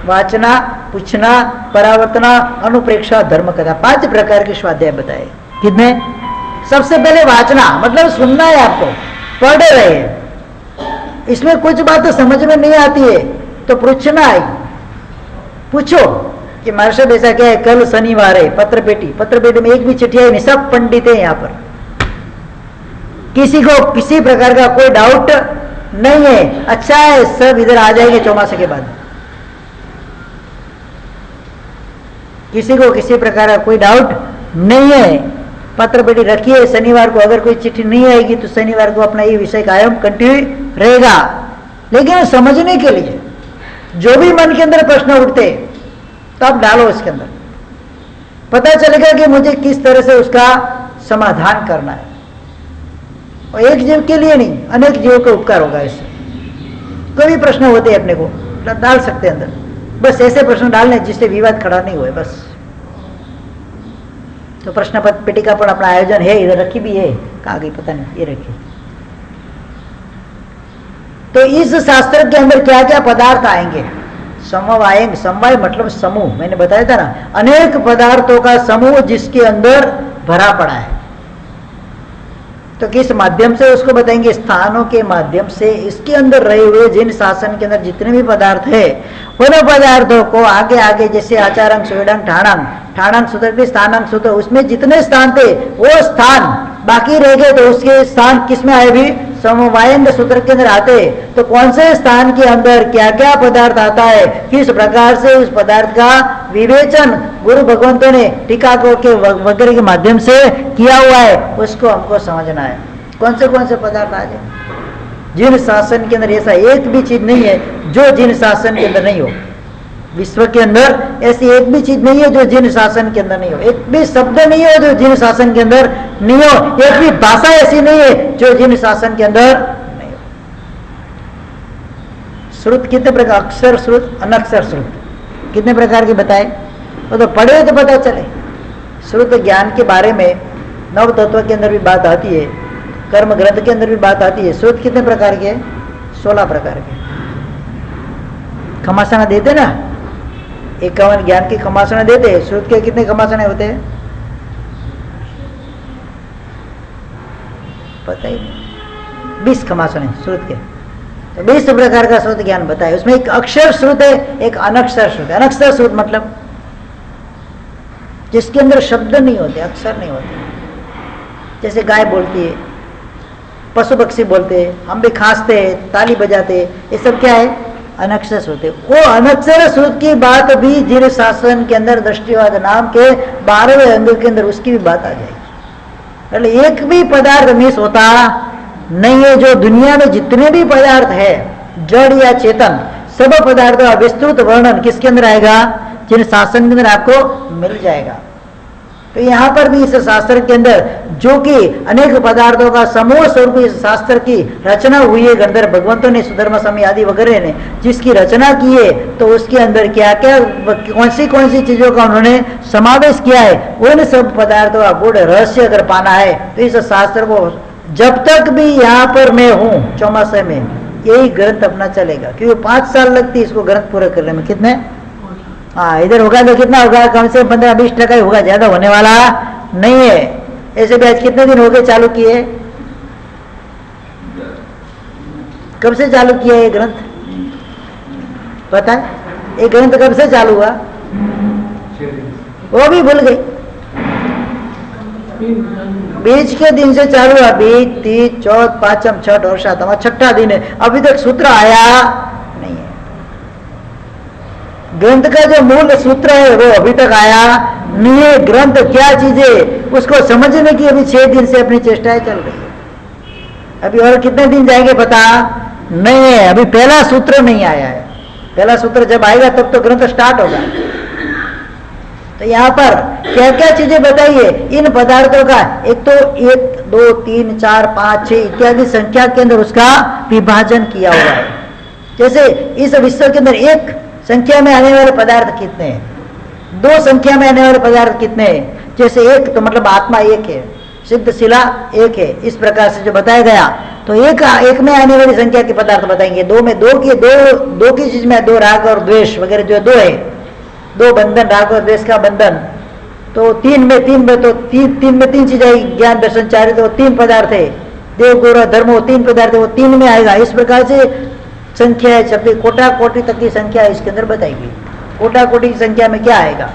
वाचना, पूछना, परावर्तना, अनुप्रेक्षा, धर्म कथा, 5 प्रकार के स्वाध्याय बताए। कितने? सबसे पहले वाचना, मतलब सुनना है, आपको पढ़ रहे हैं, इसमें कुछ बातें समझ में नहीं आती है तो पूछना है। पूछो कि महाराज साहब ऐसा क्या है, कल शनिवार है, पत्र पेटी में एक भी चिट्ठी आई नहीं, सब पंडित है यहाँ पर, किसी को किसी प्रकार का कोई डाउट नहीं है। अच्छा है, सब इधर आ जाएंगे चौमासे के बाद, किसी को किसी प्रकार का कोई डाउट नहीं है। पत्र पेटी रखिए, शनिवार को अगर कोई चिट्ठी नहीं आएगी तो शनिवार को अपना ये विषय कायम कंटिन्यू रहेगा। लेकिन समझने के लिए जो भी मन के अंदर प्रश्न उठते तो आप डालो उसके अंदर, पता चलेगा कि मुझे किस तरह से उसका समाधान करना है। और एक जीव के लिए नहीं, अनेक जीवों का उपकार होगा इससे। कोई भी प्रश्न होते हैं अपने को डाल सकते हैं अंदर, बस ऐसे प्रश्न डालने जिससे विवाद खड़ा नहीं हुए बस। तो प्रश्न पेटी का अपना आयोजन है, इधर रखी भी है, कहाँ गई पता नहीं, ये रखी। तो इस शास्त्र के अंदर क्या क्या पदार्थ आएंगे, समूह आएंगे। समवाय मतलब समूह, मैंने बताया था ना, अनेक पदार्थों का समूह जिसके अंदर भरा पड़ा है। तो किस माध्यम से उसको बताएंगे, स्थानों के माध्यम से। इसके अंदर रहे हुए जिन शासन के अंदर जितने भी पदार्थ है, उन पदार्थों को आगे आगे, जैसे आचारंग, सुवेडंग, ठाणंग सूत्र, स्थानंग सूत्र, उसमें जितने स्थान थे वो स्थान बाकी रह गए, तो उसके स्थान किसमें आए भी, समवायंग सूत्र के अंदर आते। तो कौन से स्थान के अंदर क्या क्या पदार्थ आता है, किस प्रकार से उस पदार्थ का विवेचन गुरु भगवंतों ने टीकाकों के वगैरह के माध्यम से किया हुआ है, उसको हमको समझना है। कौन से पदार्थ आ जाए, जिन शासन के अंदर ऐसा एक भी चीज नहीं है जो जिन शासन के अंदर नहीं हो। विश्व के अंदर ऐसी एक भी चीज नहीं है जो जिन शासन के अंदर नहीं हो, एक भी शब्द नहीं है जो जिन शासन के अंदर नहीं हो, एक भी भाषा ऐसी नहीं है जो जिन शासन के अंदर नहीं हो। श्रुत कितने प्रकार, अक्षर श्रुत, अनक्षर श्रुत, कितने प्रकार के बताए, वो तो पढ़े तो पता चले। श्रुत ज्ञान के बारे में नव तत्व के अंदर भी बात आती है, कर्म ग्रंथ के अंदर भी बात आती है। श्रुत कितने प्रकार के, 16 प्रकार के। खमासना देते ना, 51 ज्ञान की खमासना देते हैं। श्रुत के कितने खमासने होते हैं पता ही नहीं, 20 खमासने श्रुत के। तो 20 प्रकार का श्रुत ज्ञान बताए। उसमें एक अक्षर श्रुत है, एक अनक्षर श्रुत है। अनक्षर श्रुत मतलब जिसके अंदर शब्द नहीं होते, अक्षर नहीं होते। जैसे गाय बोलती है, पशु पक्षी बोलते हैं, हम भी खांसते हैं, ताली बजाते हैं, ये सब क्या है, अनक्षर श्रुत है। वो अनक्षर श्रुत की बात भी जिन शासन के अंदर दृष्टिवाद नाम के 12वें अंग के अंदर उसकी भी बात आ जाएगी। पहले एक भी पदार्थ मिस होता नहीं है। जो दुनिया में जितने भी पदार्थ है, जड़ या चेतन, सब पदार्थों का विस्तृत वर्णन किसके अंदर आएगा, जिन शासन के अंदर आपको मिल जाएगा। तो यहाँ पर भी इस शास्त्र के अंदर जो कि अनेक पदार्थों का समूह स्वरूप इस शास्त्र की रचना हुई है, गंधर्व भगवंतों ने, सुधर्मा स्वामी आदि वगैरह ने जिसकी रचना की है, तो उसके अंदर क्या क्या कौन सी चीजों का उन्होंने समावेश किया है, उन सब पदार्थों का गूढ़ रहस्य अगर पाना है तो इस शास्त्र को, जब तक भी यहाँ पर मैं हूँ चौमासे में, यही ग्रंथ अपना चलेगा। क्योंकि 5 साल लगती है इसको ग्रंथ पूरा करने में। कितने, हाँ, इधर होगा तो कितना होगा, कम से कम 15-20% ही होगा, ज्यादा होने वाला नहीं है। ऐसे भी आज कितने दिन हो गए चालू किए, कब से चालू किया ये ग्रंथ पता है? ये ग्रंथ कब से चालू हुआ वो भी भूल गई। बीच के दिन से चालू हुआ, बीज, तीज, चौथ, पांचम, छठ और सातवां, 6ठा दिन है, अभी तक सूत्र आया नहीं है। ग्रंथ का जो मूल सूत्र है वो अभी तक आया नहीं है। ग्रंथ क्या चीज है उसको समझने की अभी 6 दिन से अपनी चेष्टाएं चल रही है। अभी और कितने दिन जाएंगे पता नहीं है। अभी पहला सूत्र नहीं आया है। पहला सूत्र जब आएगा तब तो ग्रंथ स्टार्ट होगा। तो यहाँ पर क्या क्या चीजें बताइए इन पदार्थों का। एक तो 1 2 3 4 5 6 इत्यादि संख्या के अंदर उसका विभाजन किया हुआ है। जैसे इस विश्व के अंदर 1 संख्या में आने वाले पदार्थ कितने हैं, 2 संख्या में आने वाले पदार्थ कितने हैं। जैसे 1 तो मतलब आत्मा 1 है, सिद्ध शिला 1 है, इस प्रकार से जो बताया गया। तो एक में आने वाली संख्या के पदार्थ बताएंगे। 2 में 2 की चीज में 2 राग और द्वेष वगैरह जो 2 है, 2 बंधन, राग और द्वेष का बंधन। तो 3 में तो 3 में 3 चीज आएगी, ज्ञान दर्शन चारित्र, तो 3 पदार्थ है। देव गौरव धर्म वो 3 पदार्थ है, वो 3 में आएगा। इस प्रकार से संख्या है, छब्बीस कोटा कोटि तक की संख्या इसके अंदर बताएगी। कोटा कोटि की संख्या में क्या आएगा,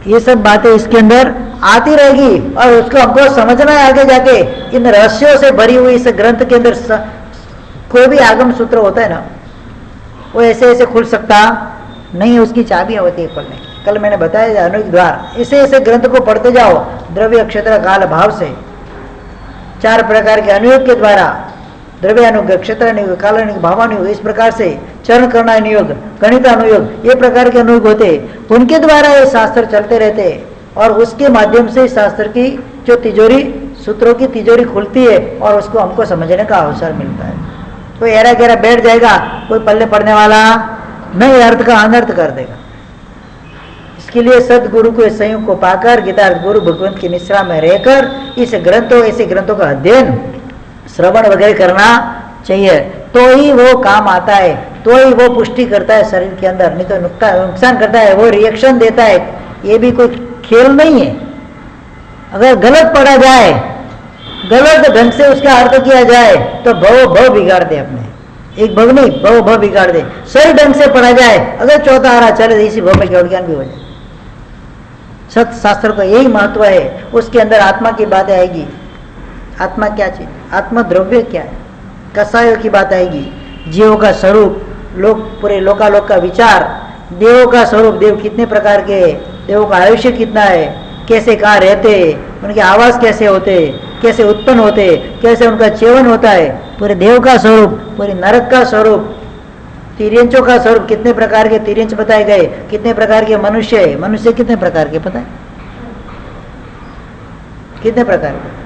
ये सब बातें इसके अंदर आती रहेगी। और उसको हमको समझना है आगे जाके। इन रहस्यों से भरी हुई इस ग्रंथ के अंदर कोई भी आगम सूत्र होता है ना, वो ऐसे ऐसे खुल सकता नहीं, उसकी चाबियां होती है खोलने की। कल मैंने बताया अनुयुक्त द्वार। ऐसे ऐसे ग्रंथ को पढ़ते जाओ द्रव्य क्षेत्र काल भाव से। 4 प्रकार के अनुयोग के द्वारा, द्रव्यानुयोग, क्षेत्रानुयोग, कालानुयोग, भावानुयोग, इस प्रकार से चरण करना अनुयोग, गणित अनुयोग, ये प्रकार के अनुयोग होते। उनके द्वारा ये शास्त्र चलते रहते और उसके माध्यम से शास्त्र की जो तिजोरी, सूत्रों की तिजोरी खुलती है और उसको हमको समझने का अवसर मिलता है। कोई एरा गहरा बैठ जाएगा, कोई पल्ले पड़ने वाला नहीं, अर्थ का अनर्थ कर देगा। इसके लिए सदगुरु के संयोग को पाकर गीतार्थ गुरु भगवंत की निश्रा में रहकर इस ग्रंथों, ऐसे ग्रंथों का अध्ययन, श्रवण वगैरह करना चाहिए। तो ही वो काम आता है, तो ही वो पुष्टि करता है शरीर के अंदर, नहीं तो नुकसान करता है, वो रिएक्शन देता है। ये भी कोई खेल नहीं है। अगर गलत पढ़ा जाए, गलत ढंग से उसका अर्थ किया जाए तो भव बिगाड़ दे अपने। एक भव नहीं, भव बिगाड़ दे। सही ढंग से पढ़ा जाए, अगर चौथा आ रहा चले, इसी भव में केवल ज्ञान भी हो जाए। सत्य शास्त्र का यही महत्व है। उसके अंदर आत्मा की बात आएगी। आत्मा क्या चीज, आत्मा द्रव्य क्या है, कसायों की बात आएगी, जीवों का स्वरूप, लोक, पूरे लोकालोक का विचार, देवों का स्वरूप, देव कितने प्रकार के, देवों का आयुष्य कितना है, कैसे कहाँ रहते, उनके आवास कैसे होते, कैसे उत्पन्न होते, कैसे उनका चेवन होता है, पूरे देव का स्वरूप, पूरे नरक का स्वरूप, तिर्यंचों का स्वरूप, कितने प्रकार के तिर्यंच बताए गए, कितने प्रकार के मनुष्य है, मनुष्य कितने प्रकार के पता है, कितने प्रकार के,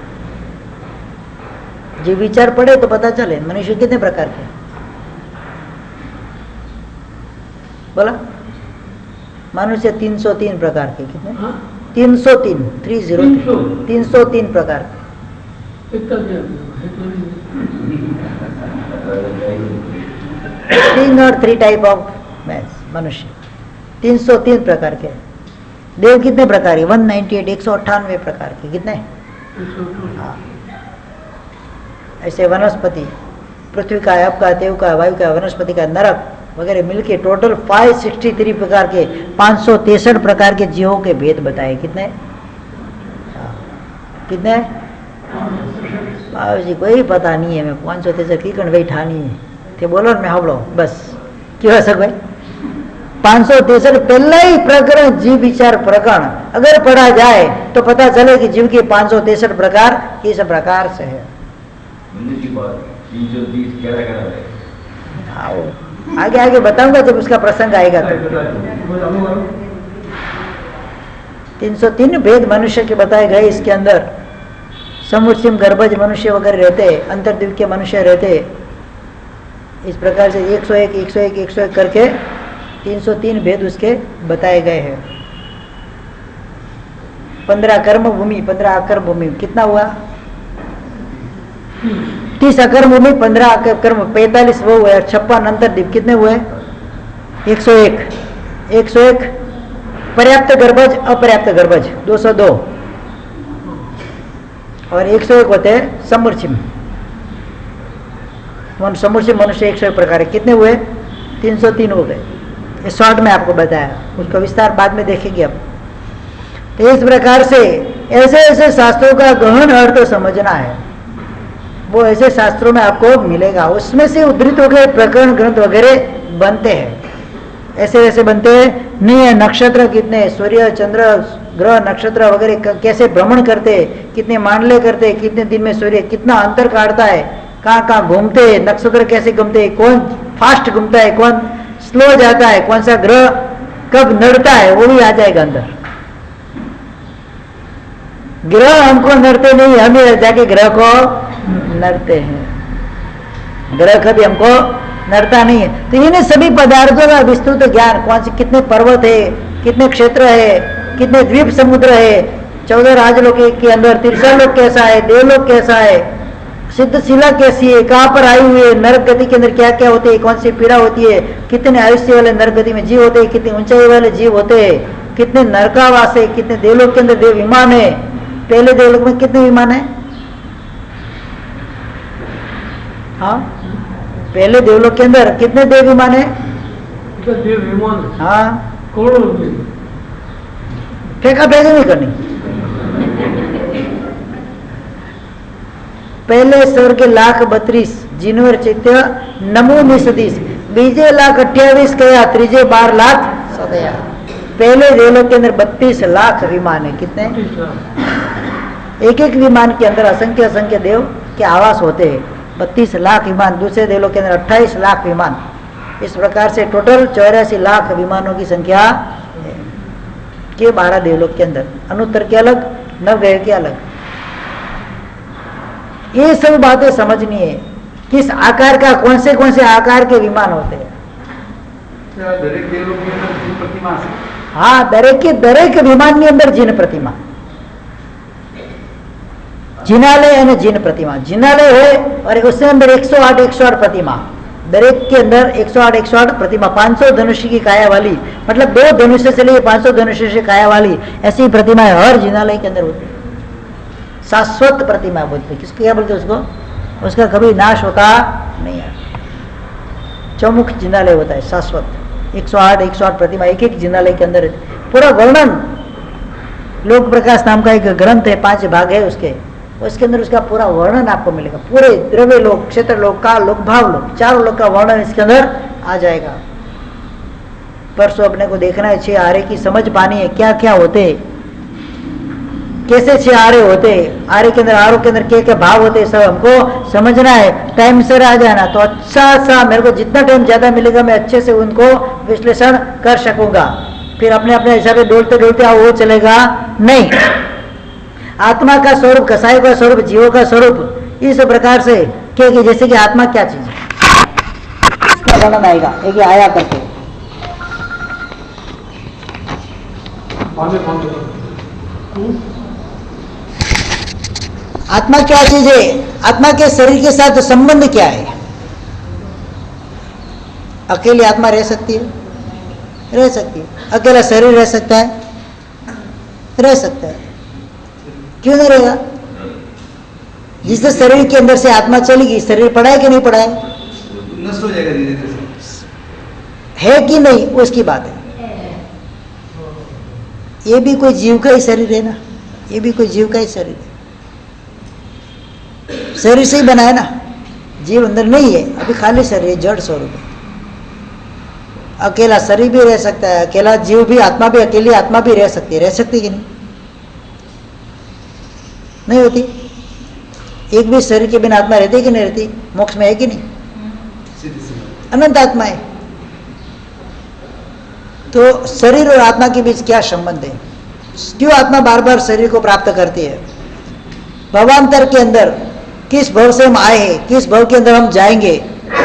जो विचार पड़े तो पता चले मनुष्य कितने प्रकार के। बोला मनुष्य 303 प्रकार के, कितने 303 303 प्रकार के। 3 और 3 टाइप ऑफ मनुष्य, 303 प्रकार के। देव कितने प्रकार के, 198 198 प्रकार के, कितने। हाँ, ऐसे वनस्पति, पृथ्वी का, आपका, देव का, वायु का, वनस्पति का, नरक वगैरह मिलके टोटल 563 प्रकार के, 563 प्रकार के जीवों के भेद बताए। कितने, कितने जी कोई पता नहीं है। मैं 563 की कण भाई ठानी है ते बोलो मैं हवड़ो बस क्यों सक भाई 563 पहला ही प्रकरण जीव विचार प्रकरण अगर पढ़ा जाए तो पता चले कि जीव के 563 प्रकार किस प्रकार से है। आगे आगे बताऊंगा जब उसका प्रसंग आएगा तो। 303 भेद मनुष्य के बताए गए। इसके अंदर समुचिम गर्भज मनुष्य वगैरह रहते, अंतर्द्वीप के मनुष्य रहते। इस प्रकार से 101 101 101 करके 303 भेद उसके बताए गए हैं। 15 कर्म भूमि, 15 अकर्म भूमि, कितना हुआ 30 अकर्म भूमि, 15 अकर्म, 45 वो हुए, 56 अंतर्द्वीप, कितने हुए 101 101 पर्याप्त गर्भज अपर्याप्त गर्भज 202 और 101 होते हैं समूर्चिम। समूर्चिम मनुष्य 101 प्रकार है, कितने हुए 303 हो गए। इस शॉर्ट में आपको बताया, उसका विस्तार बाद में देखेंगे अब। तो इस प्रकार से ऐसे ऐसे शास्त्रों का गहन अर्थ समझना है, वो ऐसे शास्त्रों में आपको मिलेगा। उसमें से उद्धृत होकर प्रकरण ग्रंथ वगैरह बनते हैं। ऐसे ऐसे बनते नहीं है। नक्षत्र कितने, सूर्य चंद्र ग्रह नक्षत्र वगैरह कैसे भ्रमण करते, कितने मांडले करते, कितने दिन में सूर्य कितना अंतर काटता है, कहाँ कहाँ घूमते, नक्षत्र कैसे घूमते, कौन फास्ट घूमता है, कौन स्लो जाता है, कौन सा ग्रह कब नड़ता है, वो भी आ जाएगा अंदर। ग्रह हमको नड़ते नहीं, हम ही जाके ग्रह को नड़ते हैं। ग्रह कभी हमको नड़ता नहीं है। तो इन्हें सभी पदार्थों का विस्तृत ज्ञान, कौन से कितने पर्वत है, कितने क्षेत्र है, कितने द्वीप समुद्र है, 14 राजलोक के अंदर तिरसलोक कैसा है, देवलोक कैसा है, सिद्धशिला कैसी है, कहाँ पर आई हुई है, नरक गति के अंदर क्या क्या होते हैं, कौन सी पीड़ा होती है, कितने आयुष्य वाले नरक गति में जीव होते हैं, कितनी ऊंचाई वाले जीव होते हैं, कितने नरकावास है, कितने देवलोक के अंदर देव विमान है। पहले देवलोक में कितने विमान है? हाँ, पहले देवलोक के अंदर कितने देव विमान है? देव विमान, हाँ, करोड़ों फेंका फेंकी नहीं करनी। पहले स्वर्ग 1,32,000 जिनवर चैत्य नमो निसदीस, बीजे 1,28,000 कया, त्रीजे 12,00,000 सदया। पहले देवलोक के अंदर 32 लाख विमान है। कितने? एक एक विमान के अंदर असंख्य असंख्य देव के आवास होते हैं। 32 लाख विमान। दूसरे देवलों के अंदर 28 लाख विमान। इस प्रकार से टोटल 84 लाख विमानों की संख्या है के 12 देवलोक के अंदर। अनुत्तर के अलग, नवग्रह के अलग। ये सब बातें समझनी है। किस आकार का, कौन से आकार के विमान होते हैं। हाँ, दरेक विमान के अंदर जिन प्रतिमा, जिनालय है ना, जिन प्रतिमा जिनालय है, और उसके अंदर 108 प्रतिमा। दरेक के अंदर 108 प्रतिमा, 500 धनुष्य की काया वाली, मतलब 2 धनुष्य से लेकर 500 धनुष्य से काया वाली ऐसी प्रतिमाएं हर जिनालय के अंदर होती है। शाश्वत प्रतिमा बोलते हैं। किसको क्या बोलते हैं? उसको, उसका कभी नाश होता नहीं है। चौमुख जिनालय होता है शाश्वत। 108 प्रतिमा एक एक जिनालय के अंदर। पूरा वर्णन, लोक प्रकाश नाम का एक ग्रंथ है, 5 भाग है उसके अंदर उसका पूरा वर्णन आपको मिलेगा। पूरे द्रव्य लोक, क्षेत्र लोक, काल लोक, भाव लोक, चारों लोक का वर्णन इसके अंदर आ जाएगा। परसों अपने को देखना है 6 आरे की समझ पानी है, क्या क्या होते, कैसे 6 आरे होते, आरे के अंदर, आरों के अंदर क्या क्या भाव होते, सब हमको समझना है। टाइम से आ जाना तो अच्छा सा, मेरे को जितना टाइम ज्यादा मिलेगा मैं अच्छे से उनको विश्लेषण कर सकूंगा। फिर अपने अपने हिसाब से डोलते डोलते वो चलेगा नहीं। आत्मा का स्वरूप, कसाई का स्वरूप, जीवों का स्वरूप, इस प्रकार से क्या कि जैसे कि आत्मा क्या चीज है, इसका वर्णन आएगा। एक आया करके आत्मा क्या चीज है, आत्मा के शरीर के साथ संबंध क्या है। अकेली आत्मा रह सकती है? रह सकती है। अकेला शरीर रह सकता है? रह सकता है। क्यों नहीं रहेगा? जिस शरीर के अंदर से आत्मा चलेगी, शरीर पड़ा है कि नहीं पड़ा है? नष्ट हो जाएगा धीरे धीरे। है कि नहीं, उसकी बात है। ये भी कोई जीव का ही शरीर है ना, ये भी कोई जीव का ही शरीर है। शरीर से ही बना है ना, जीव अंदर नहीं है, अभी खाली शरीर है, जड़ स्वरूप है। अकेला शरीर भी रह सकता है, अकेला जीव भी, आत्मा भी, अकेली आत्मा भी रह सकती है। रह सकती कि नहीं? नहीं होती। एक भी शरीर के बिना आत्मा रहती कि नहीं रहती? मोक्ष में है कि नहीं? अनंत आत्मा है। तो शरीर और आत्मा के बीच क्या संबंध है? क्यों आत्मा बार बार शरीर को प्राप्त करती है? भवांतर के अंदर किस भव से हम आए हैं, किस भव के अंदर हम जाएंगे,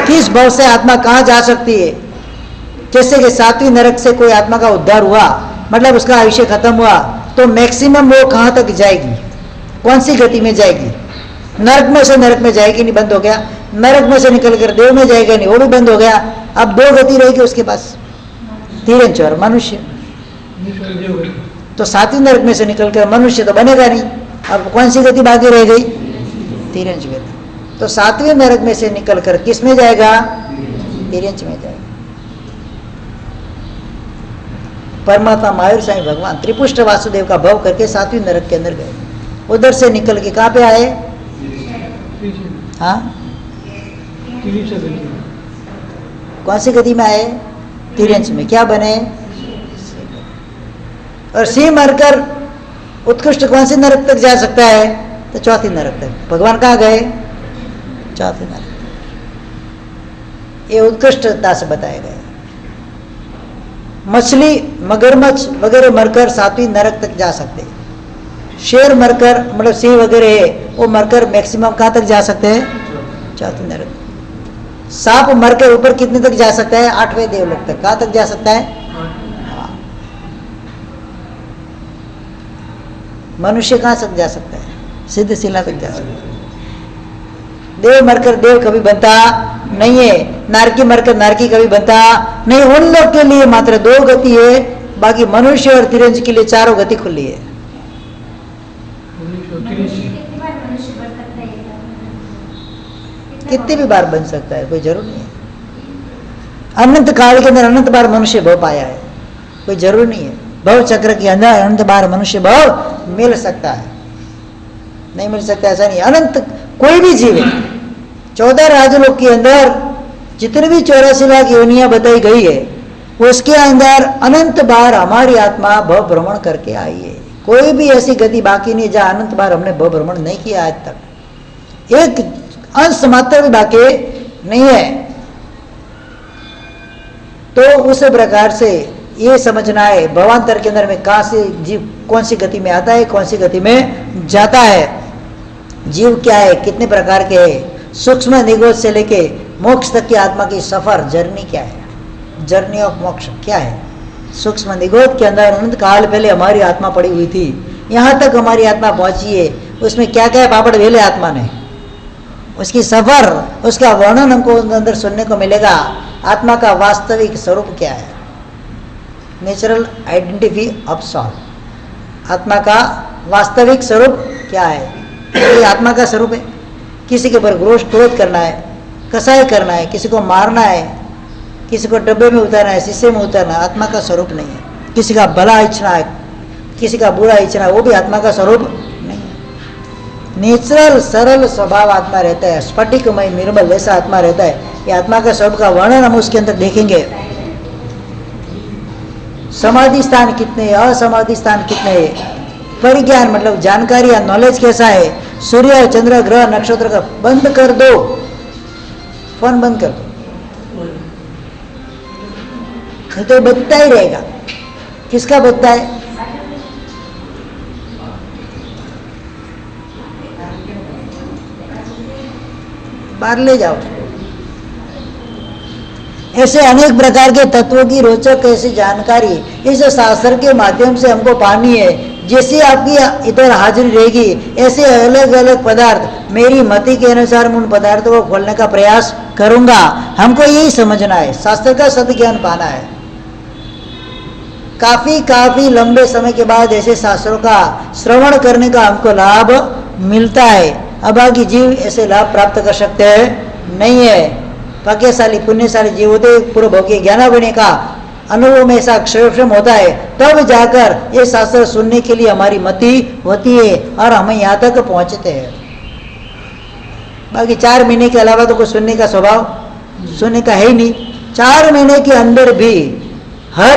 किस भव से आत्मा कहाँ जा सकती है। जैसे कि 7वीं नरक से कोई आत्मा का उद्धार हुआ, मतलब उसका आयुष्य खत्म हुआ, तो मैक्सिमम वो कहाँ तक जाएगी, कौन सी गति में जाएगी? नरक में से नरक में जाएगी, नहीं, बंद हो गया। नरक में से निकल कर देव में जाएगा, नहीं, वो भी बंद हो गया। अब 2 गति रहेगी उसके पास, तीरंच और मनुष्य। तो 7वीं नरक में से निकल कर मनुष्य तो बनेगा नहीं। अब कौन सी गति बाकी रह गई? तीरंच गति। तो 7वीं नरक में से निकल कर किस में जाएगा? तीरंच में जाएगा। परमात्मा मायूर साईं भगवान त्रिपुष्ट वासुदेव का भव करके 7वीं नरक के अंदर गए। उधर से निकल के कहाँ पे आए? हाँ, कौन सी गति में आए? तिरंज में क्या बने? और सिंह मरकर उत्कृष्ट कौन सी नरक तक जा सकता है? तो चौथी नरक तक। भगवान कहाँ गए? चौथी नरक। ये उत्कृष्टता से बताया गया। मछली मगरमच्छ वगैरह मरकर सातवीं नरक तक जा सकते हैं। शेर मरकर मतलब सिंह वगैरह है वो मरकर मैक्सिमम कहाँ तक जा सकते हैं? चौथी नरक। सांप मरकर ऊपर कितने तक जा सकता है? 8वें देवलोक तक। कहाँ तक जा सकता है? मनुष्य कहाँ तक जा सकता है? सिद्ध शिला तक जा सकता है। देव मरकर देव कभी बनता नहीं है, नारकी मरकर नारकी कभी बनता नहीं। उन लोग के लिए मात्र 2 गति है, बाकी मनुष्य और तिरंज के लिए 4 गति खुली है। कितनी भी बार बन सकता है, कोई जरूर नहीं है। अनंत काल के अंदर अनंत बार मनुष्य भव पाया है, कोई जरूर नहीं है। भव चक्र के अंदर अनंत बार मनुष्य भव मिल सकता है, नहीं मिल सकता ऐसा नहीं। अनंत कोई भी जीव है, 14 राजलोक के अंदर जितने भी 84 लाख योनियां बताई गई है उसके अंदर अनंत बार हमारी आत्मा भव भ्रमण करके आई है। कोई भी ऐसी गति बाकी नहीं जहां अनंत बार हमने भव भ्रमण नहीं किया आज तक। एक अंश मात्र भी बाकी नहीं है। तो उस प्रकार से ये समझना है भवांतर के अंदर में कहां से जीव कौन सी गति में आता है, कौन सी गति में जाता है, जीव क्या है, कितने प्रकार के है, सूक्ष्म निगोद से लेके मोक्ष तक की आत्मा की सफर जर्नी क्या है, जर्नी ऑफ मोक्ष क्या है। सूक्ष्म निगोद के अंदर अनंत काल पहले हमारी आत्मा पड़ी हुई थी, यहाँ तक हमारी आत्मा पहुंची है। उसमें क्या क्या पापड़ वेले आत्मा ने, उसकी सफर, उसका वर्णन हमको अंदर सुनने को मिलेगा। आत्मा का वास्तविक स्वरूप क्या है, नेचुरल आइडेंटिटी ऑफ सॉल। आत्मा का वास्तविक स्वरूप क्या है? ये आत्मा का स्वरूप है। किसी के ऊपर क्रोध करना है, कसाई करना है, किसी को मारना है, किसी को डब्बे में उतारना है, शीशे में उतारना है, आत्मा का स्वरूप नहीं है। किसी का भला इच्छना है, किसी का बुरा इच्छना है, वो भी आत्मा का स्वरूप नहीं है। नेचुरल सरल स्वभाव आत्मा रहता है, स्फटिकमय निर्मल ऐसा आत्मा रहता है। ये आत्मा का स्वरूप का वर्णन हम उसके अंदर देखेंगे। समाधि स्थान कितने, असमाधि स्थान कितने है, परिज्ञान मतलब जानकारी या नॉलेज कैसा है, सूर्य चंद्र ग्रह नक्षत्र का बंद कर दो, फोन बंद कर दो, नहीं तो बचता ही रहेगा। किसका बचता है? बाहर ले जाओ। ऐसे अनेक प्रकार के तत्वों की रोचक ऐसी जानकारी इस शास्त्र के माध्यम से हमको पानी है। जैसे आपकी इधर हाजिरी रहेगी ऐसे अलग अलग पदार्थ मेरी मति के अनुसार उन पदार्थों को खोलने का प्रयास करूंगा। हमको यही समझना है, शास्त्र का सद ज्ञान पाना है। काफी लंबे समय के बाद ऐसे शास्त्रों का श्रवण करने का हमको लाभ मिलता है। अभागी जीव ऐसे लाभ प्राप्त कर सकते हैं नहीं है। भाग्यशाली पुण्यशाली जीव होते पूर्व भोगी ज्ञानावणी का अनुभव में ऐसा क्षयक्षम होता है, तब जाकर ये शास्त्र सुनने के लिए हमारी मति होती है और हम यहाँ तक पहुँचते हैं। बाकी 4 महीने के अलावा तो कुछ सुनने का स्वभाव सुनने का है ही नहीं। 4 महीने के अंदर भी हर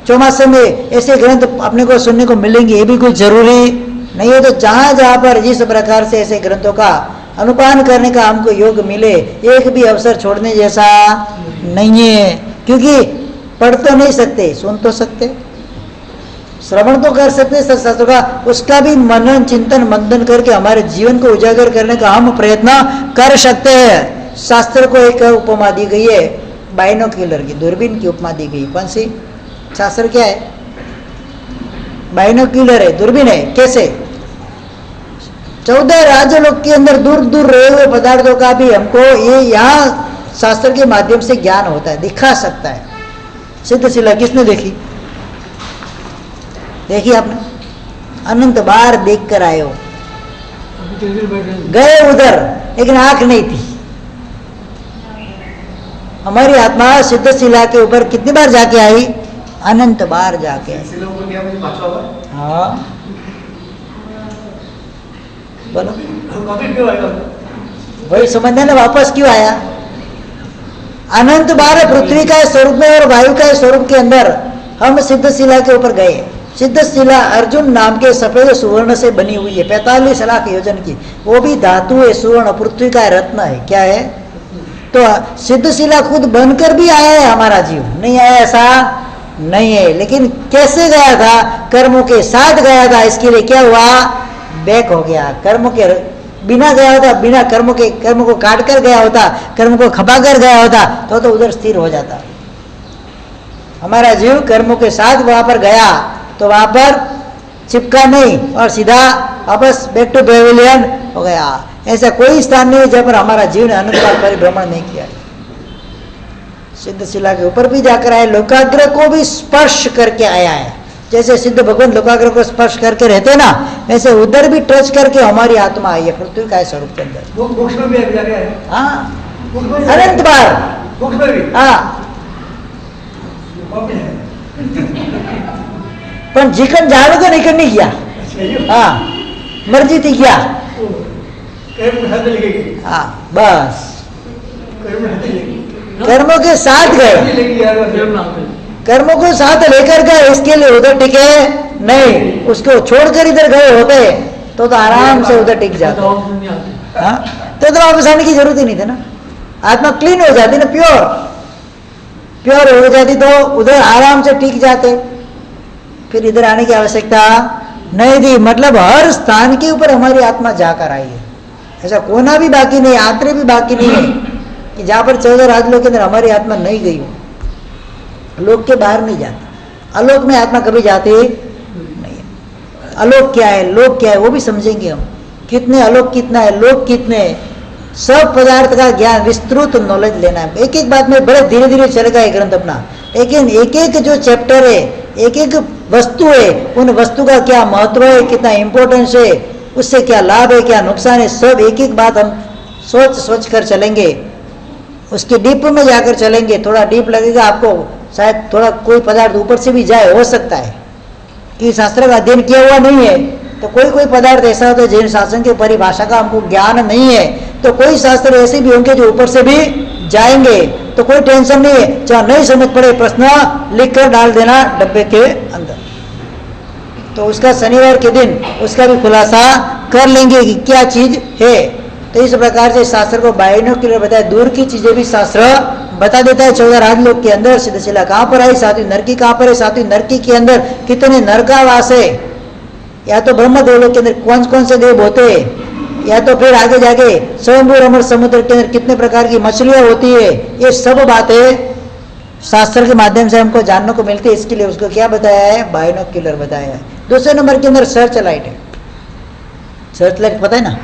चौमासे में ऐसे ग्रंथ अपने को सुनने को मिलेंगे, ये भी कुछ जरूरी नहीं है। तो जहाँ जहाँ पर जिस प्रकार से ऐसे ग्रंथों का अनुपान करने का हमको योग मिले, एक भी अवसर छोड़ने जैसा नहीं है। क्योंकि पढ़ तो नहीं सकते, सुन तो सकते, श्रवण तो कर सकते शास्त्रों का, उसका भी मनन चिंतन मंथन करके हमारे जीवन को उजागर करने का हम प्रयत्न कर सकते हैं। शास्त्र को एक उपमा दी गई है, बाइनोक्यूलर की, दूरबीन की उपमा दी गई। कौन सी? शास्त्र क्या है? बाइनोक्यूलर है, दूरबीन है। कैसे? 14 राजलोक के अंदर दूर दूर रहे हुए पदार्थों का भी हमको ये यहाँ शास्त्र के माध्यम से ज्ञान होता है, दिखा सकता है। सिद्ध शिला किसने देखी? देखी आपने? अनंत बार देख कर आए हो, गए उधर, लेकिन आंख नहीं थी। हमारी आत्मा सिद्ध शिला के ऊपर कितनी बार जाके आई? अनंत बार जाके आई। हाँ बोलो, वही समझने ना वापस क्यों आया? अनंत बार पृथ्वी का स्वरूप में और वायु का स्वरूप के अंदर हम सिद्ध शिला के ऊपर गए। सिद्ध शिला अर्जुन नाम के सफेद सुवर्ण से बनी हुई है, 45 लाख योजन की, वो भी धातु है, सुवर्ण, पृथ्वी का रत्न है। क्या है? तो सिद्ध शिला खुद बनकर भी आया है हमारा जीव, नहीं आया ऐसा नहीं है। लेकिन कैसे गया था? कर्मों के साथ गया था। इसके लिए क्या हुआ? बैक हो गया। कर्मों के बिना गया होता, बिना कर्म को काट कर गया होता, कर्म को खपा कर गया होता तो उधर स्थिर हो जाता। हमारा जीव कर्मों के साथ वहां पर गया तो वहां पर चिपका नहीं और सीधा वापस बैक टू पेविलियन हो गया। ऐसा कोई स्थान नहीं जहां पर हमारा जीव ने अनंत बार परिभ्रमण नहीं किया। सिद्ध शिला के ऊपर भी जाकर आए, लोकाग्र को भी स्पर्श करके आया है। जैसे सिद्ध भगवान लोकाग्र को स्पर्श करके रहते ना, वैसे उधर भी टच करके हमारी आत्मा आई है पृथ्वी का स्वरूप के अंदर। मोक्ष में भी जाके आए। हाँ, अनंत बार। मोक्ष में भी। हाँ, પણ જીકન જાણો તો નીકળ નહીં ગયા। હા, મરજી થી ગયા। हाँ, बस कर्मों के साथ गए, कर्मों को साथ लेकर गए, इसके लिए उधर टिके नहीं। उसको छोड़कर इधर गए होते तो आराम से उधर टिक जाते। हाँ, तो वापस आने की जरूरत ही नहीं थी ना। आत्मा क्लीन हो जाती ना, प्योर हो जाती तो उधर आराम से टिक जाते, फिर इधर आने की आवश्यकता नहीं थी। मतलब हर स्थान के ऊपर हमारी आत्मा जाकर आई है। ऐसा कोना भी बाकी नहीं, आंतरे भी बाकी नहीं है कि जहाँ पर 14 राजलोक के अंदर हमारी आत्मा नहीं गई हो। लोक के बाहर नहीं जाता, आलोक में आत्मा कभी जाती नहीं है। आलोक क्या है, लोक क्या है, वो भी समझेंगे हम। कितने आलोक कितना है, लोक कितने है, सब पदार्थ का ज्ञान, विस्तृत नॉलेज लेना है। एक एक बात में बड़े धीरे धीरे चलेगा ये ग्रंथ अपना। लेकिन एक एक जो चैप्टर है, एक एक वस्तु है, उन वस्तु का क्या महत्व है, कितना इंपॉर्टेंस है, उससे क्या लाभ है, क्या नुकसान है, सब एक एक बात हम सोच कर चलेंगे। उसके डीप में जाकर चलेंगे। थोड़ा डीप लगेगा आपको, शायद थोड़ा कोई पदार्थ ऊपर से भी जाए, हो सकता है कि शास्त्र का अध्ययन किया हुआ नहीं है तो कोई पदार्थ ऐसा होता है जैन शासन की परिभाषा का हमको ज्ञान नहीं है, तो कोई शास्त्र ऐसे भी होंगे जो ऊपर से भी जाएंगे, तो कोई टेंशन नहीं है। चाहे नहीं समझ पड़े, प्रश्न लिख कर डाल देना डब्बे के अंदर, तो उसका शनिवार के दिन उसका भी खुलासा कर लेंगे कि क्या चीज है। तो इस प्रकार से शास्त्र को बाइनोक्युलर बताया, दूर की चीजें भी शास्त्र बता देता है। 14 राजलोक के अंदर सिद्धशिला कहाँ पर आई, सातवीं नरकी कहाँ पर है, सातवीं नरकी के अंदर कितने नरकावास है, या तो ब्रह्म देवलोक के अंदर कौन कौन से देव होते हैं, या तो फिर आगे जाके स्वयंभू अमर समुद्र के अंदर कितने प्रकार की मछलियां होती है। ये सब बातें शास्त्र के माध्यम से हमको जानने को मिलती है। इसके लिए उसको क्या बताया है, बाइनोक्युलर बताया है। दूसरे नंबर के अंदर सर्च लाइट है। सर्च लाइट पता है ना,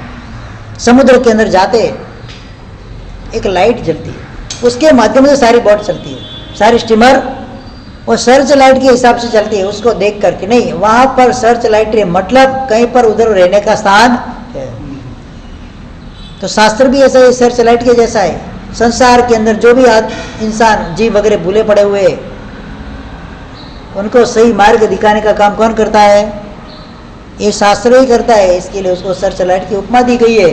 समुद्र के अंदर जाते एक लाइट जलती है, उसके माध्यम से सारी बोट चलती है, सारी स्टीमर वो सर्च लाइट के हिसाब से चलती है। उसको देख करके नहीं, वहां पर सर्च लाइट है, मतलब कहीं पर उधर रहने का स्थान है। तो शास्त्र भी ऐसा ही सर्च लाइट के जैसा है। संसार के अंदर जो भी इंसान जीव वगैरह भूले पड़े हुए, उनको सही मार्ग दिखाने का काम कौन करता है, ये शास्त्र ही करता है। इसके लिए उसको सर्च लाइट की उपमा दी गई है।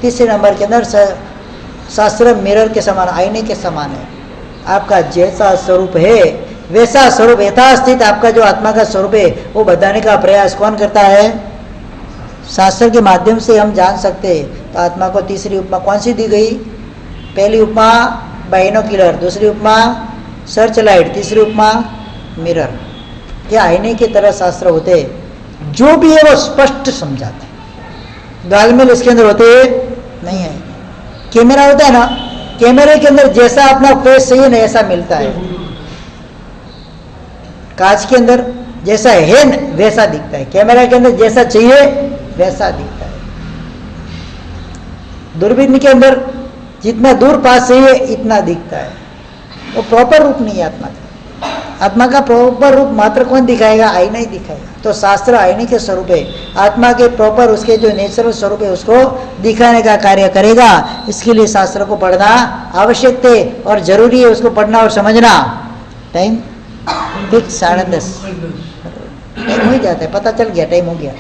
तीसरे नंबर के अंदर शास्त्र मिरर के समान, आईने के समान है। आपका जैसा स्वरूप है वैसा स्वरूप यथास्थित आपका जो आत्मा का स्वरूप है वो बताने का प्रयास कौन करता है, शास्त्र के माध्यम से हम जान सकते हैं। तो आत्मा को तीसरी उपमा कौन सी दी गई, पहली उपमा बाइनोक्युलर, दूसरी उपमा सर्च लाइट, तीसरी उपमा मिरर। ये आईने की तरह शास्त्र होते हैं, जो भी है वो स्पष्ट समझाते हैं, दालमेल इसके अंदर होते नहीं है। कैमरा होता है ना, कैमरे के अंदर जैसा अपना फेस चाहिए ना ऐसा मिलता है, कांच के अंदर जैसा है वैसा दिखता है, कैमरा के अंदर जैसा चाहिए वैसा दिखता है। दूरबीन के अंदर जितना दूर पास चाहिए इतना दिखता है, वो प्रॉपर रूप नहीं है आत्मा का। आत्मा का प्रॉपर रूप मात्र कौन दिखाएगा, आईना ही दिखाएगा। तो शास्त्र आईने के स्वरूप है, आत्मा के प्रॉपर उसके जो नेचुरल स्वरूप है उसको दिखाने का कार्य करेगा। इसके लिए शास्त्र को पढ़ना आवश्यक है और जरूरी है, उसको पढ़ना और समझना। टाइम फिक्स 10:30 टाइम हो जाता है, पता चल गया टाइम हो गया।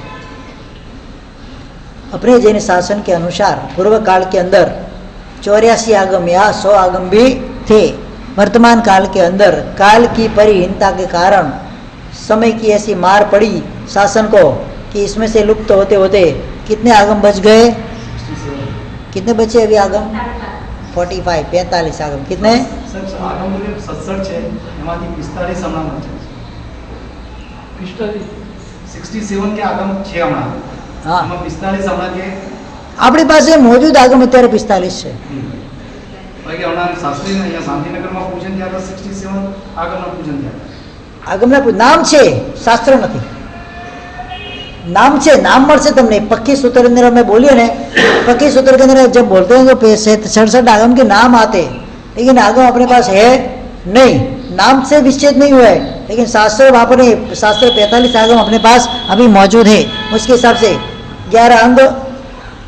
अपने जैन शासन के अनुसार पूर्व काल के अंदर 84 आगम या 100 आगम भी थे, वर्तमान काल के अंदर काल की परिहीनता के कारण समय की ऐसी मार पड़ी शासन को कि इसमें से लुप्त होते होते कितने आगम बच गए? कितने बचे अभी आगम? 45 आगम. कितने? आगम 67 છે એમાંથી 45 હમણાં છે. 67 કે આગમ છે હમણાં. હા, એમાં 45 હમણાં કે આપણી પાસે મોજૂદ આગમ અત્યારે 45 છે. બાકી હમણાં શાસ્ત્રી અહીંયા શાંતિનગરમાં પૂજન થયા હતા 67 આગમના પૂજન થયા હતા. આગમના નામ છે, શાસ્ત્ર નથી. नाम छे, नाम મળશે તમને. पक्की सूत्र अंदर हमें बोलिए ने, पक्की सूत्र के अंदर जब बोलते हैं तो 67 आगम के नाम आते, लेकिन आगम अपने पास है नहीं, नाम से विच्छेद नहीं हुआ है, लेकिन शास्त्र वहाँ पर 45 आगम अपने पास अभी मौजूद है. उसके हिसाब से 11 अंग,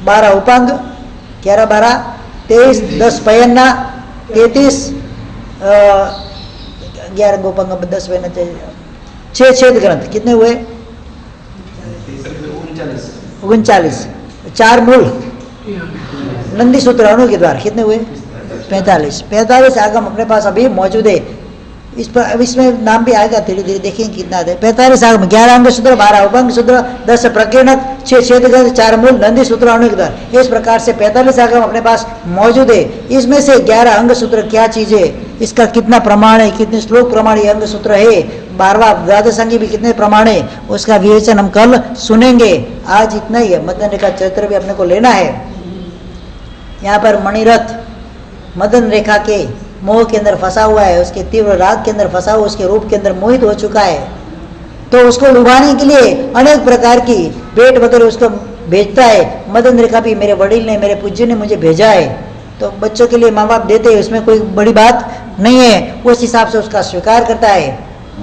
12 उपांग, 11 12 23, 10 पयन्ना, 33 11 उपांग 10 पयन्ना, 6 छेद ग्रंथ. कितने हुए? 39. 4 मूल नंदी सूत्र अणु के द्वारा कितने हुए? 45 आगम अपने पास अभी मौजूद है. इस पर इसमें नाम भी आएगा धीरे धीरे, देखेंगे कितना आते हैं. 45 आगम, 11 अंग सूत्र, 12 उपांग सूत्र, 10 प्रकीर्णक, 6 छेद ग्रंथ, 4 मूल नंदी सूत्र अणु के द्वारा. इस प्रकार से 45 आगम अपने पास मौजूद है. इसमें से 11 अंग सूत्र क्या चीज है, इसका कितना प्रमाण है, कितने श्लोक प्रमाण ये अंग सूत्र है, 12वां द्वादश अंगी भी कितने प्रमाण है, उसका विवेचन हम कल सुनेंगे. आज इतना ही है. मदन रेखा चरित्र भी अपने को लेना है. यहाँ पर मणिरथ मदन रेखा के मोह के अंदर फंसा हुआ है, उसके तीव्र राग के अंदर फंसा हुआ, उसके रूप के अंदर मोहित हो चुका है. तो उसको लुभाने के लिए अनेक प्रकार की भेंट वगैरह उसको भेजता है. मदन रेखा भी मेरे वडील ने, मेरे पूज्य ने मुझे भेजा है, तो बच्चों के लिए माँ बाप देते हैं, उसमें कोई बड़ी बात नहीं है. उस हिसाब से उसका स्वीकार करता है.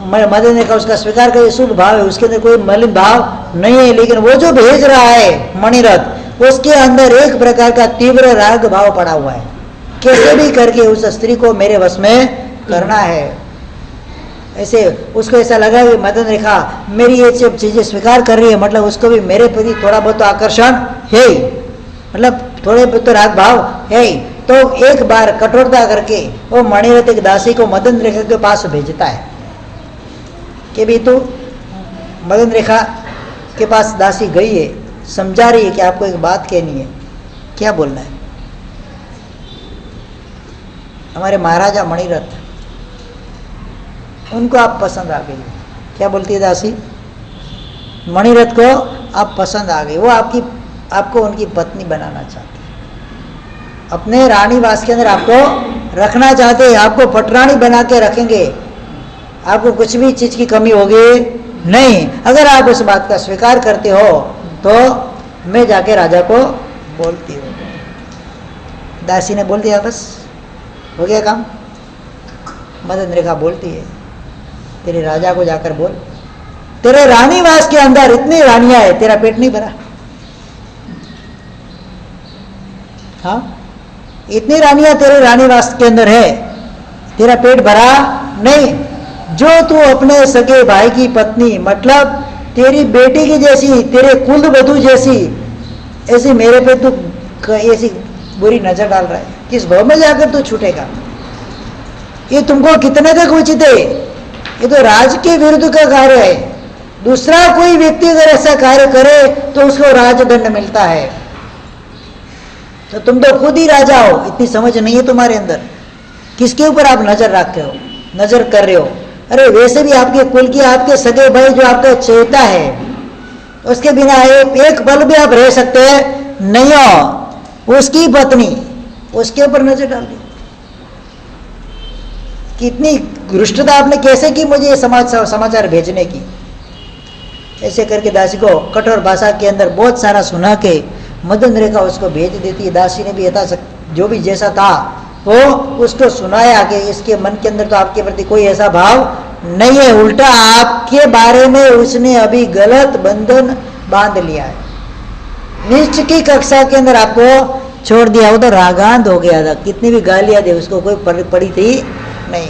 मदन रेखा उसका स्वीकार करे, शुभ भाव है, उसके अंदर कोई मलिन भाव नहीं है. लेकिन वो जो भेज रहा है मणिरथ, उसके अंदर एक प्रकार का तीव्र राग भाव पड़ा हुआ है. कैसे भी करके उस स्त्री को मेरे वश में करना है. ऐसे उसको ऐसा लगा कि मदन रेखा मेरी ये सब चीजें स्वीकार कर रही है, मतलब उसको भी मेरे प्रति थोड़ा बहुत आकर्षण है, मतलब थोड़े बहुत तो राग भाव है. तो एक बार कठोरता करके वो मणिरथ एक दासी को मदन रेखा के पास भेजता है कि भी तू मदन रेखा के पास दासी गई है, समझा रही है कि आपको एक बात कहनी है. क्या बोलना है? हमारे महाराजा मणिरथ, उनको आप पसंद आ गई. क्या बोलती है दासी? मणिरथ को आप पसंद आ गई, वो आपको उनकी पत्नी बनाना चाहती है, अपने रानी वास के अंदर आपको रखना चाहते हैं, आपको पटरानी बना के रखेंगे, आपको कुछ भी चीज की कमी होगी नहीं. अगर आप उस बात का स्वीकार करते हो तो मैं जाके राजा को बोलती हूँ. दासी ने बोल दिया, बस हो गया काम. मदन रेखा बोलती है, तेरे राजा को जाकर बोल, तेरे रानीवास के अंदर इतनी रानियां है, तेरा पेट नहीं भरा. हाँ, इतनी रानियां तेरे रानीवास के अंदर है, तेरा पेट भरा नहीं. जो तू अपने सगे भाई की पत्नी, मतलब तेरी बेटी की जैसी, तेरे कुल वधू जैसी, ऐसी मेरे पे तू ऐसी बुरी नजर डाल रहा है, किस भाव में जाकर तू छूटेगा? ये तुमको कितने तक उचित है? ये तो राज के विरुद्ध का कार्य है. दूसरा कोई व्यक्ति अगर ऐसा कार्य करे तो उसको राजदंड मिलता है. तो तुम तो खुद ही राजा हो, इतनी समझ नहीं है तुम्हारे अंदर. किसके ऊपर आप नजर रखते हो, नजर कर रहे हो? अरे वैसे भी आपके कुल की, आपके सगे भाई जो आपका चेता है, उसके बिना एक पल भी आप रह सकते हैं नहीं हो. उसकी पत्नी, उसके ऊपर नजर डाल दी. कितनी घृष्टता आपने कैसे की मुझे समाचार भेजने की. ऐसे करके दासी को कठोर भाषा के अंदर बहुत सारा सुना के मदन रेखा उसको भेज देती है. दासी ने भी यथाशक्ति जो भी जैसा था वो उसको सुनाया कि इसके मन के अंदर तो आपके प्रति कोई ऐसा भाव नहीं है, उल्टा आपके बारे में उसने अभी गलत बंधन बांध लिया है. नीच की कक्षा के अंदर आपको छोड़ दिया. वो तो रागांत हो गया था, कितनी भी गालियां दे उसको कोई पड़ी थी नहीं.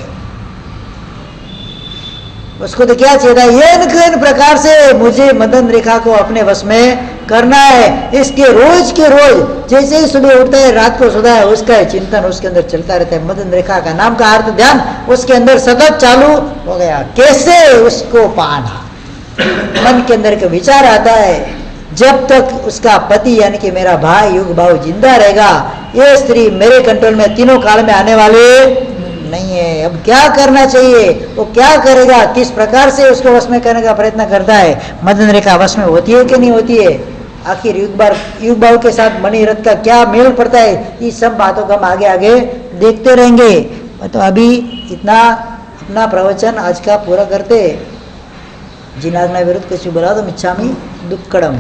उसको तो क्या चाहिए था, ये इन प्रकार से मुझे मदन रेखा को अपने वश में करना है। इसके रोज के रोज जैसे ही सुबह उठता है रात को सोता है उसका चिंतन उसके अंदर चलता रहता है। मदन रेखा का नाम का अर्थ ध्यान उसके अंदर सतत चालू हो गया। कैसे उसको पाना, मन के अंदर का विचार आता है जब तक उसका पति यानी कि मेरा भाई युग भाव जिंदा रहेगा ये स्त्री मेरे कंट्रोल में तीनों काल में आने वाले नहीं है। अब क्या करना चाहिए, वो क्या करेगा, किस प्रकार से उसको वश में करने का प्रयत्न करता है, मदन रेखा वश में होती है कि नहीं होती है, आखिर युग भाव के साथ मणिरथ का क्या मेल पड़ता है, इस सब बातों को हम आगे आगे देखते रहेंगे। तो अभी इतना अपना प्रवचन आज का पूरा करते। जिनाग्ना विरुद्ध कुछ बोला तो मिच्छामी दुक्कड़म।